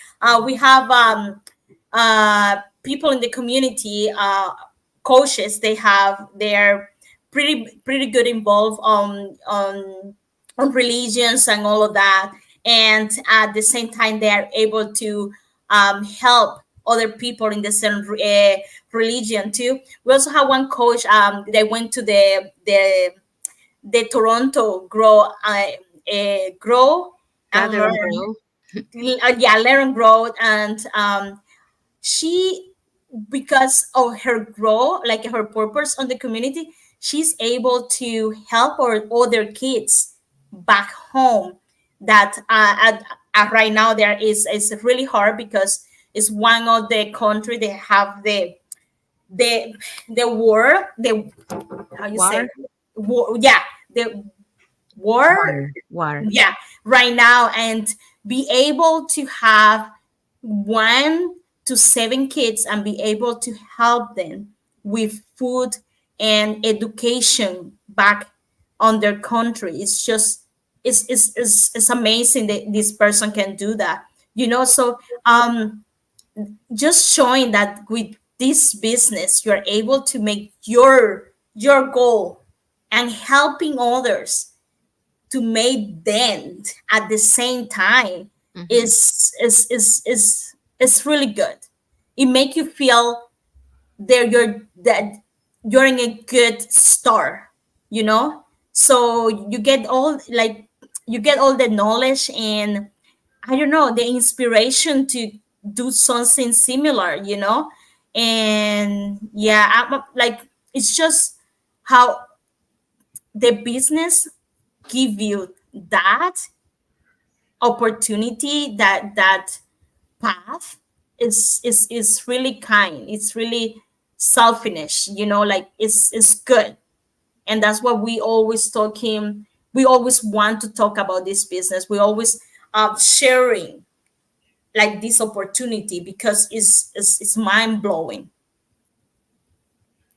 We have people in the community, coaches. They're pretty good involved on religions and all of that, and at the same time they are able to help other people in the same religion too. We also have one coach. They went to the Toronto grow and Gather and learn. grow. Yeah, learn and grow. And she, because of her grow, like her purpose on the community, she's able to help our other kids back home that right now there is really hard, because it's one of the country they have the war, the, how you say, War. war, yeah, the war, War. yeah, right now. And be able to have 1 to 7 kids and be able to help them with food and education back on their country. It's just, it's amazing that this person can do that, so just showing that with this business you're able to make your goal, and helping others to make dent at the same time, Mhm. is really good. It make you feel that you're in a good start, you know so you get all the knowledge, and I don't know, the inspiration to do something similar, and yeah, like, it's just how the business give you that opportunity, that path is really kind. It's really selfish, like, it's good. And that's what we always want to talk about this business. We always sharing like this opportunity, because it's mind-blowing.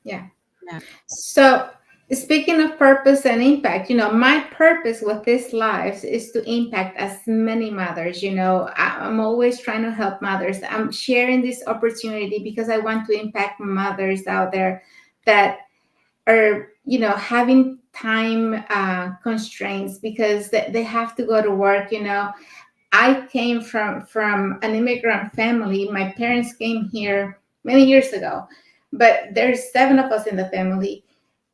Yeah. Yeah. So, speaking of purpose and impact, my purpose with this lives is to impact as many mothers. I'm always trying to help mothers. I'm sharing this opportunity because I want to impact mothers out there that are, having time constraints because they have to go to work. I came from an immigrant family. My parents came here many years ago, but there's 7 of us in the family,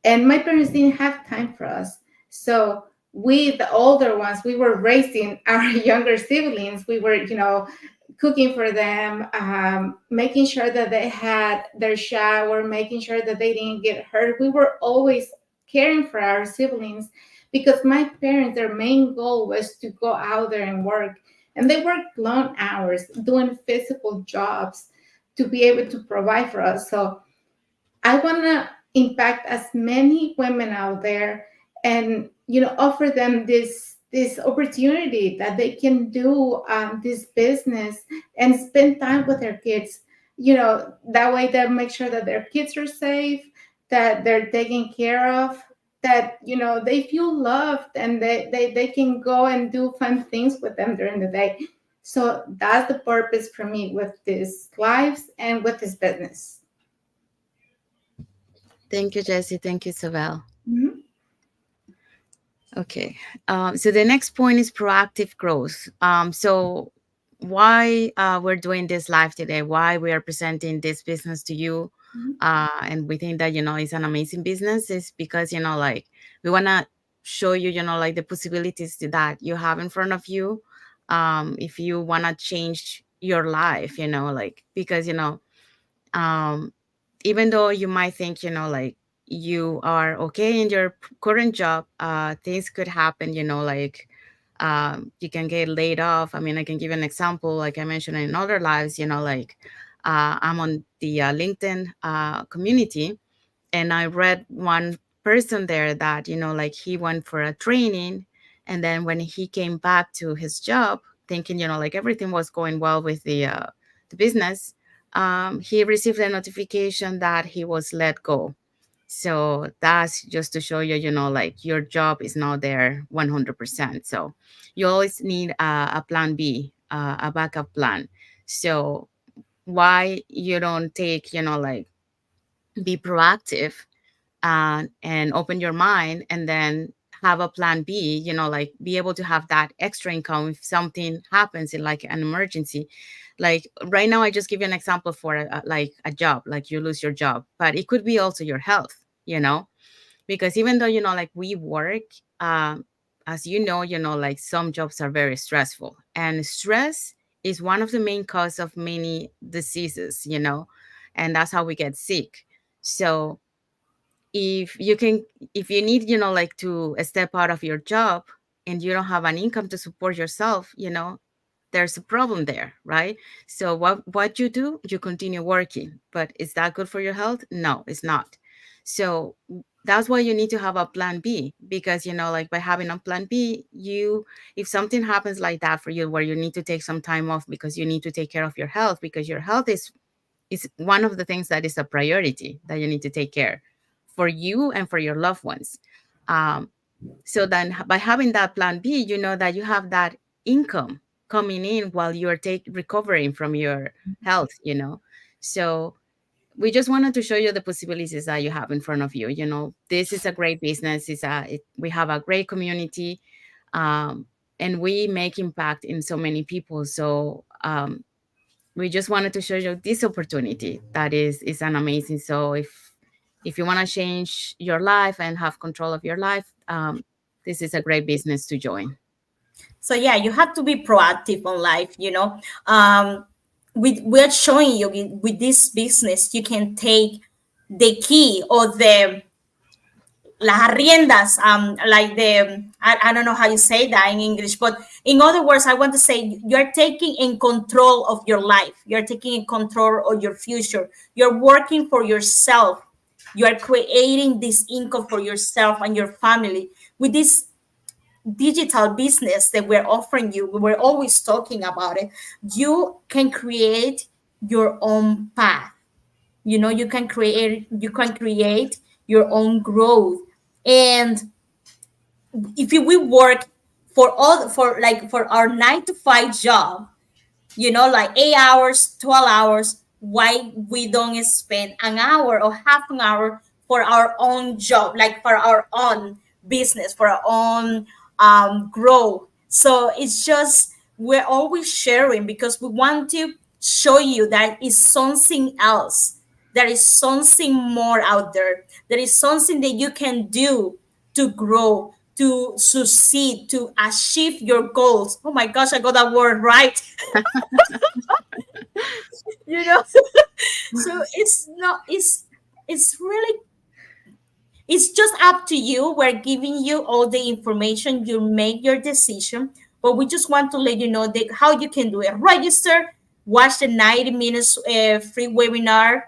and my parents didn't have time for us. So we, the older ones, we were raising our younger siblings. We were, cooking for them, making sure that they had their shower, making sure that they didn't get hurt. We were always caring for our siblings because my parents, their main goal was to go out there and work. and they work long hours doing physical jobs to be able to provide for us. So I want to impact as many women out there, and offer them this opportunity that they can do this business and spend time with their kids. That way they'll make sure that their kids are safe, that they're taken care of, that they feel loved, and they can go and do fun things with them during the day. So that's the purpose for me with these lives and with this business. Thank you, Jessie. Thank you, Isabel. Mhm. Okay. So the next point is proactive growth. So why we're doing this live today, why we are presenting this business to you, and we think that, it's an amazing business, is because, like, we want to show you, like, the possibilities that you have in front of you. If you want to change your life, like, because, um, even though you might think, like, you are okay in your current job, things could happen, like, you can get laid off. I mean, I can give an example, like I mentioned in other lives, like, I'm on the LinkedIn community, and I read one person there that, like, he went for a training, and then when he came back to his job, thinking, like, everything was going well with the business, he received a notification that he was let go. So that's just to show you, like, your job is not there 100%. So you always need a plan B, a backup plan. So why you don't take, like, be proactive, and open your mind, and then have a plan B, like, be able to have that extra income if something happens in, like, an emergency. Like, right now, I just give you an example for like a job, like, you lose your job, but it could be also your health, because even though, like, we work, as like, some jobs are very stressful, and stress is one of the main cause of many diseases, and that's how we get sick. So if you need, like, to step out of your job, and you don't have an income to support yourself, there's a problem there, right? So what you do, you continue working, but is that good for your health? No, it's not. So that's why you need to have a plan B, because, like, by having a plan B, if something happens like that for you, where you need to take some time off because you need to take care of your health, because your health is one of the things that is a priority that you need to take care for you and for your loved ones. So then, by having that plan B, you know that you have that income coming in while you are recovering from your health. So we just wanted to show you the possibilities that you have in front of you. This is a great business. We have a great community, and we make impact in so many people. So we just wanted to show you this opportunity that is an amazing. So if you want to change your life and have control of your life, this is a great business to join. So yeah, you have to be proactive on life. We're showing you with this business, you can take the key or the las riendas, like I don't know how you say that in English, but in other words, I want to say you're taking in control of your life. You're taking in control of your future. You're working for yourself. You are creating this income for yourself and your family with this digital business that we're offering you. We're always talking about it. You can create your own path. You can create your own growth. And if we work for our 9 to 5 job, like 8 hours, 12 hours, why we don't spend an hour or half an hour for our own job, like for our own business, for our own growth? So it's just, we're always sharing because we want to show you that is something else. There is something more out there. There is something that you can do to grow, to succeed, to achieve your goals. Oh my gosh, I got that word right. So it's not, it's really, it's just up to you. We're giving you all the information. You make your decision. but we just want to let you know that how you can do it. Register, watch the 90 minutes free webinar,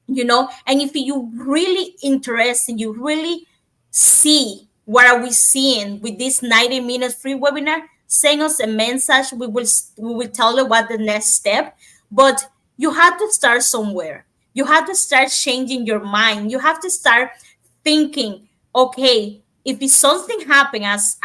and if you really interested, you really see what are we seeing with this 90 minutes free webinar, send us a message. We will tell you what the next step. But you have to start somewhere. You have to start changing your mind. You have to start thinking, okay, if it's something happen, as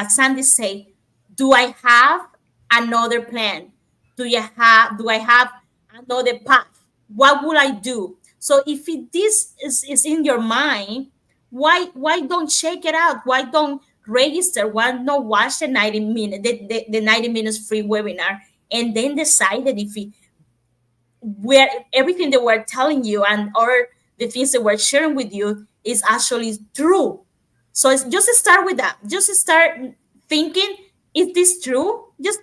Sandy say, do I have another plan? Do I have another path? What would I do? So if this is in your mind, why don't check it out? Why don't register? Why not watch the 90 minute the 90 minutes free webinar, and then decide that if where everything that we're telling you and or the things that we're sharing with you is actually true. So it's just start with that. Just start thinking, is this true? Just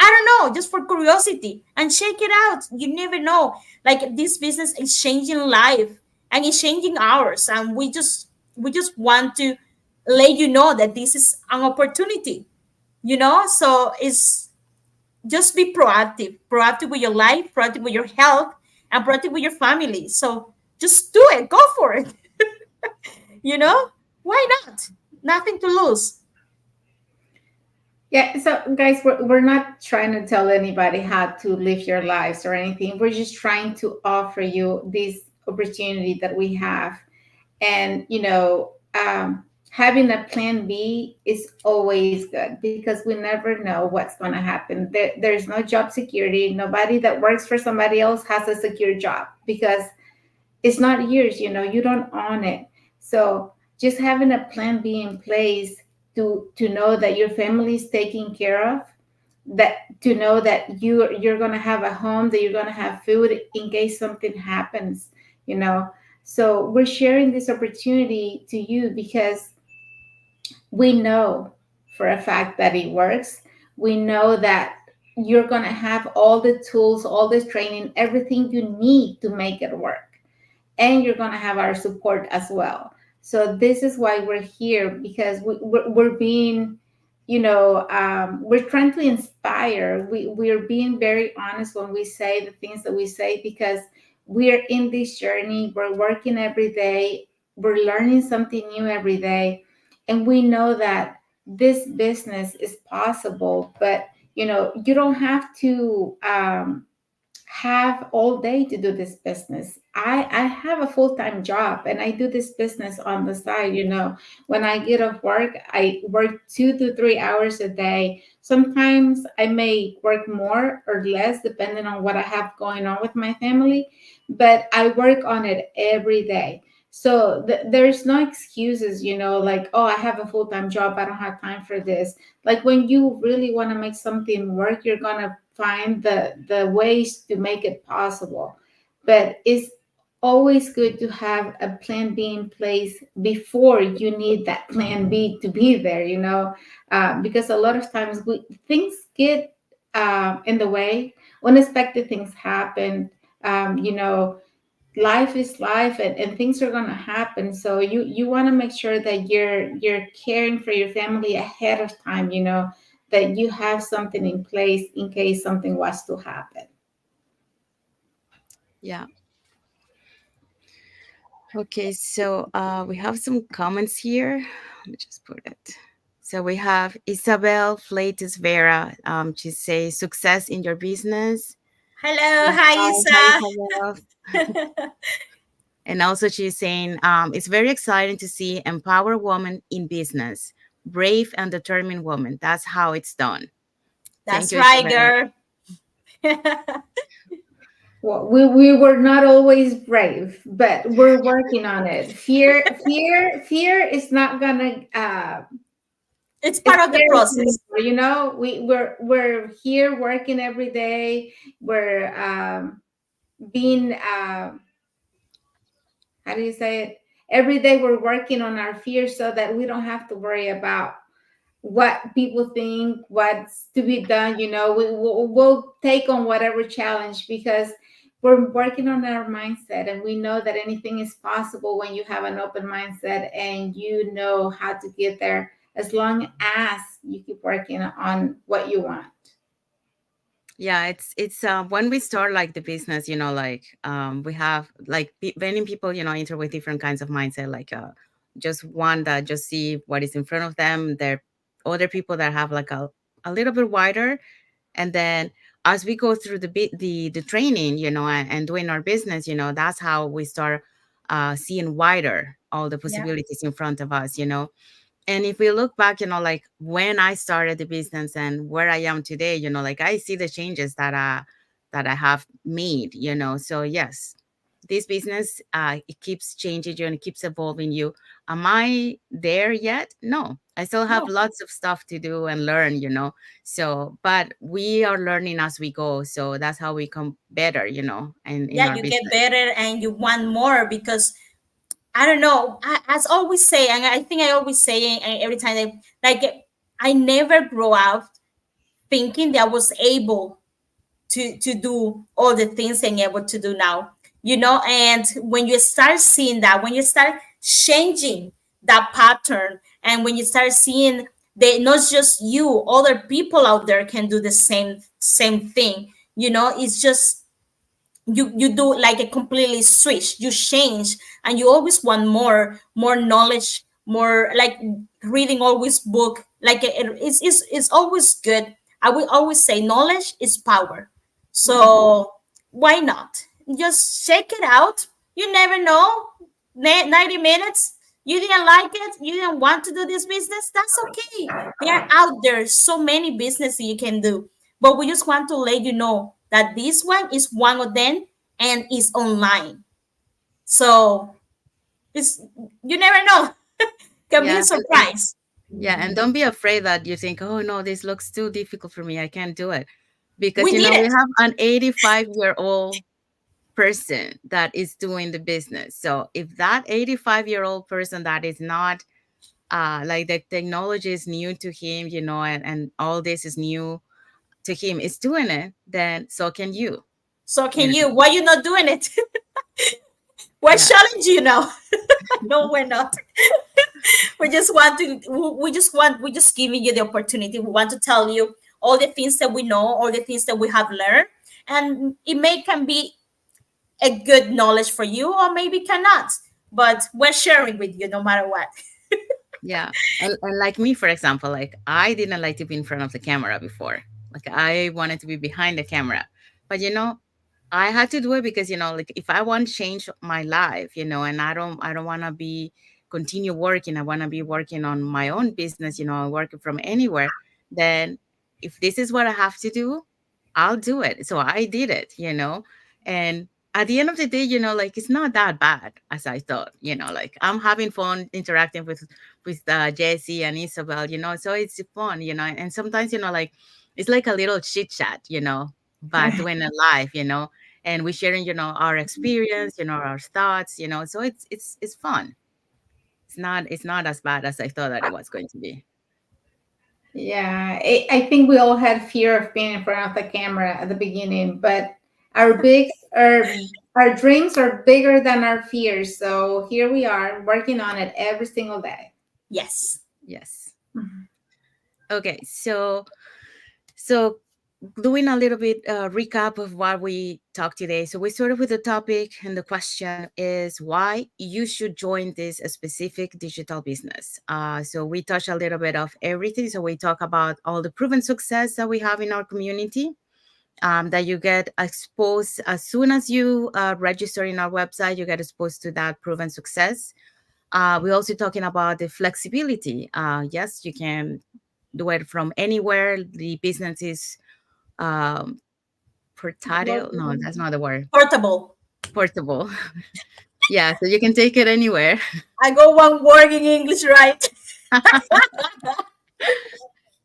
I don't know, just for curiosity, and check it out. You never know. Like, this business is changing life and it's changing ours, and we just want to let you know that this is an opportunity. So it's just be proactive with your life, proactive with your health, and proactive with your family. So just do it, go for it. you know why not? Nothing to lose. Yeah, so guys, we're not trying to tell anybody how to live your lives or anything. We're just trying to offer you this opportunity that we have. And, having a plan B is always good because we never know what's going to happen. There's no job security. Nobody that works for somebody else has a secure job because it's not yours, you don't own it. So just having a plan B in place to know that your family is taken care of, that to know that you're going to have a home, that you're going to have food in case something happens, you know. So we're sharing this opportunity to you because we know for a fact that it works. We know that you're going to have all the tools, all the training, everything you need to make it work, and you're going to have our support as well. So this is why we're here, because we're being, we're trying to inspire. We're being very honest when we say the things that we say, because we're in this journey. We're working every day. We're learning something new every day. And we know that this business is possible, but you don't have to have all day to do this business. I have a full-time job and I do this business on the side. When I get off work, I work 2 to 3 hours a day. Sometimes I may work more or less depending on what I have going on with my family, but I work on it every day. So there's no excuses, like, oh, I have a full-time job, I don't have time for this. Like, when you really want to make something work, you're gonna find the ways to make it possible. But it's always good to have a plan B in place before you need that plan B to be there, because a lot of times things get in the way. Unexpected things happen. Life is life, and things are going to happen. So you want to make sure that you're caring for your family ahead of time, that you have something in place in case something was to happen. Yeah. Okay, so we have some comments here. Let me just put it. So we have Isabel Fleites Vera. She says, success in your business. Hello, Hi, hi, Isabel. Isa. And also she's saying, it's very exciting to see empowered woman in business, brave and determined woman. That's how it's done. Thank That's you, right, Isabel. girl. Well, we were not always brave, but we're working on it. Fear is not gonna It's part of the scare us process. anymore, we're here working every day. We're being how do you say it? Every day we're working on our fears so that we don't have to worry about what people think, what's to be done. We'll take on whatever challenge because we're working on our mindset, and we know that anything is possible when you have an open mindset and you know how to get there as long as you keep working on what you want. Yeah, it's when we start like the business, like we have like many people, enter with different kinds of mindset, like just one that just see what is in front of them. There are other people that have like a little bit wider, and then as we go through the training, and doing our business, that's how we start seeing wider all the Yeah. possibilities in front of us. And if we look back, like when I started the business and where I am today, like I see the changes that I have made, So yes, this business it keeps changing you and it keeps evolving you. Am I there yet? No. I still have No. lots of stuff to do and learn, So, but we are learning as we go. So that's how we come better, and in Yeah, our you get business. better and you want more because I don't know. As always say, and I think I always say, and every time like I never grow up thinking that I was able to do all the things I'm able to do now. And when you start seeing that, when you start changing that pattern, and when you start seeing that not just you, other people out there can do the same thing. It's just you do like a completely switch, you change, and you always want more knowledge, more like reading always book, like it's always good. I will always say knowledge is power. So why not just check it out? You never know. 90 minutes, you didn't like it, you didn't want to do this business, that's okay. There are out there so many businesses you can do, but we just want to let you know that this one is one of them and is online. So it's, you never know. Can be a Yeah. And surprise. yeah, and don't be afraid that you think, oh no, this looks too difficult for me. I can't do it. Because We did we it. have an 85-year-old person that is doing the business. So if that 85-year-old person that is not like the technology is new to him, and all this is new to him is doing it, then so can you. So You can know? you? Why you not doing it? We're Yeah. challenging you now. No, we're not. We just giving you the opportunity. We want to tell you all the things that we know, all the things that we have learned, and it may can be a good knowledge for you, or maybe cannot. But we're sharing with you no matter what. Yeah. And like me, for example, like I didn't like to be in front of the camera before. Like I wanted to be behind the camera. But I had to do it because, like if I want to change my life, and I don't want to be continue working. I want to be working on my own business, working from anywhere. Then if this is what I have to do, I'll do it. So I did it, and at the end of the day, like it's not that bad as I thought, like I'm having fun interacting with Jesse and Isabel, so it's fun, and sometimes, like it's like a little chit chat, but doing it live, and we sharing, our experience, our thoughts, so it's fun. It's not as bad as I thought that it was going to be. Yeah, I think we all had fear of being in front of the camera at the beginning, but our big our dreams are bigger than our fears. So here we are working on it every single day. Yes. Yes. Mhm. Okay, so doing a little bit recap of what we talked today. So we started with the topic, and the question is why you should join this specific digital business. So we touched a little bit of everything. So we talk about all the proven success that we have in our community. That you get exposed as soon as you register in our website, you get exposed to that proven success. We're also talking about the flexibility. Yes, you can do it from anywhere. The business is um, portátil. No, that's not the word. Portable. Portable. Yeah, so you can take it anywhere. I go one word in English, right?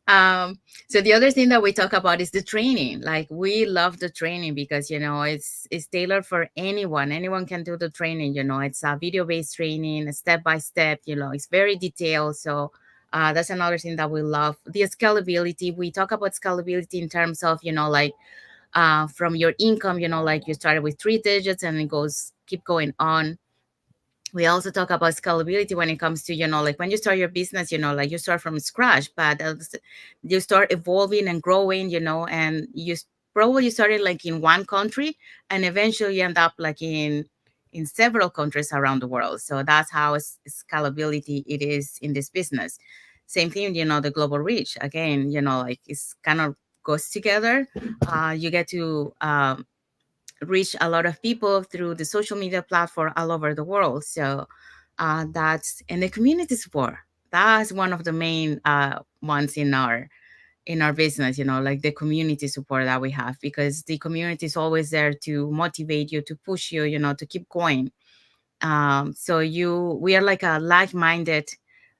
um, so the other thing that we talk about is the training. Like we love the training because it's tailored for anyone. Anyone can do the training. It's a video based training, step by step. It's very detailed. So that's another thing that we love. The scalability. We talk about scalability in terms of like from your income. Like you started with 3 digits and it goes keep going on. We also talk about scalability when it comes to, like when you start your business, like you start from scratch, but you start evolving and growing, and probably you started like in one country, and eventually you end up like in several countries around the world. So that's how scalability it is in this business. Same thing, the global reach. Again, like it's kind of goes together. You get to reach a lot of people through the social media platform all over the world. So that's and the community support. That's one of the main ones in our business. Like the community support that we have, because the community is always there to motivate you, to push you, to keep going. So we are like a like-minded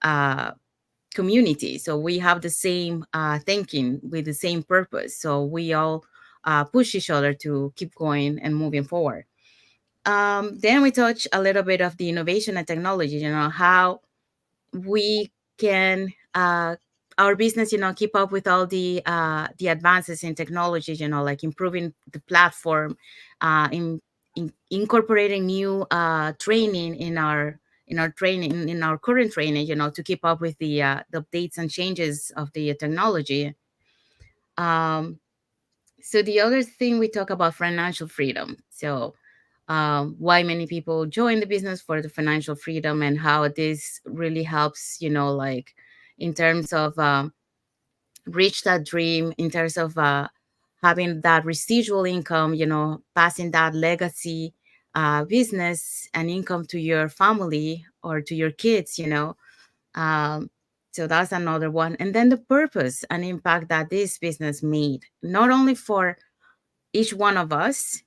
uh, community. So we have the same thinking with the same purpose. So we all push each other to keep going and moving forward. Then we touch a little bit of the innovation and technology, how we can our business, keep up with all the advances in technology, like improving the platform, in incorporating new training in our current training, to keep up with the updates and changes of the technology. Um, so the other thing we talk about financial freedom. So why many people join the business for the financial freedom, and how this really helps, like in terms of reach that dream, in terms of having that residual income, passing that legacy business and income to your family or to your kids. Um, so that's another one. And then the purpose and impact that this business made, not only for each one of us,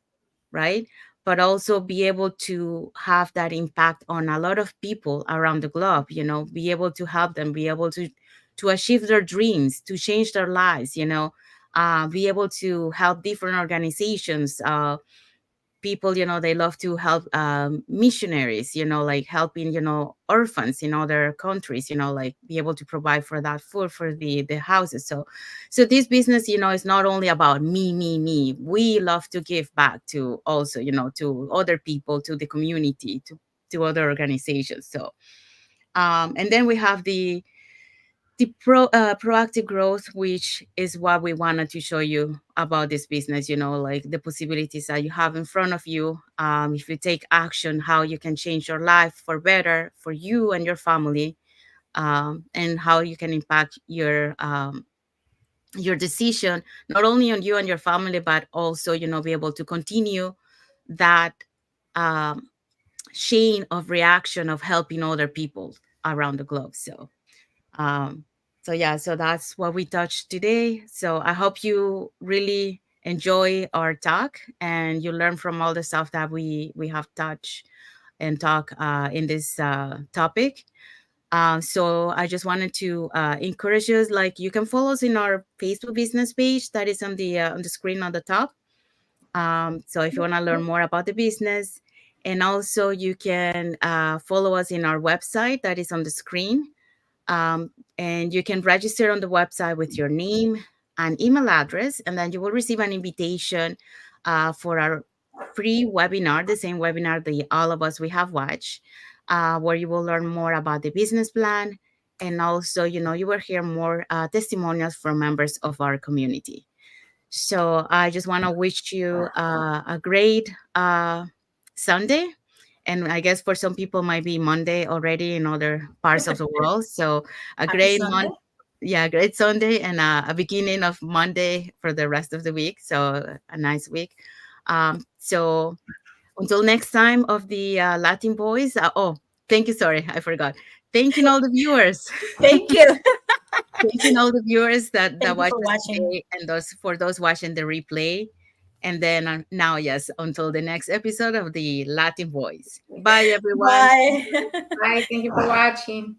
right? But also be able to have that impact on a lot of people around the globe, be able to help them, be able to achieve their dreams, to change their lives, be able to help different organizations, people, they love to help missionaries, like helping, orphans in other countries, like be able to provide for that food for the houses. So this business, is not only about me. We love to give back to also, to other people, to the community, to other organizations. So and then we have the proactive growth, which is what we wanted to show you about this business, like the possibilities that you have in front of you. If you take action, how you can change your life for better for you and your family, and how you can impact your decision, not only on you and your family, but also, be able to continue that um, chain of reaction of helping other people around the globe. Um, so yeah, so that's what we touched today. So I hope you really enjoy our talk and you learn from all the stuff that we have touched and talk in this topic. So I just wanted to encourage you, like you can follow us in our Facebook business page that is on the screen on the top. So if you want to learn more about the business, and also you can follow us in our website that is on the screen. And you can register on the website with your name and email address, and then you will receive an invitation for our free webinar, the same webinar that all of us we have watched, where you will learn more about the business plan, and also, you will hear more testimonials from members of our community. So I just want to wish you a great Sunday. And I guess for some people might be Monday already in other parts of the world. So a Happy great Sunday. great Sunday, and a beginning of Monday for the rest of the week. So a nice week. So until next time of the Latin Boys. Thank you. Sorry, I forgot. Thanking all the viewers. Thank you. Thanking all the viewers that Thank you watch for us watching. today, and those watching the replay. And then now, yes, until the next episode of the Latin Voice. Bye, everyone. Bye. Bye. Thank you for watching.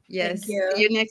Yes, Thank see you. you next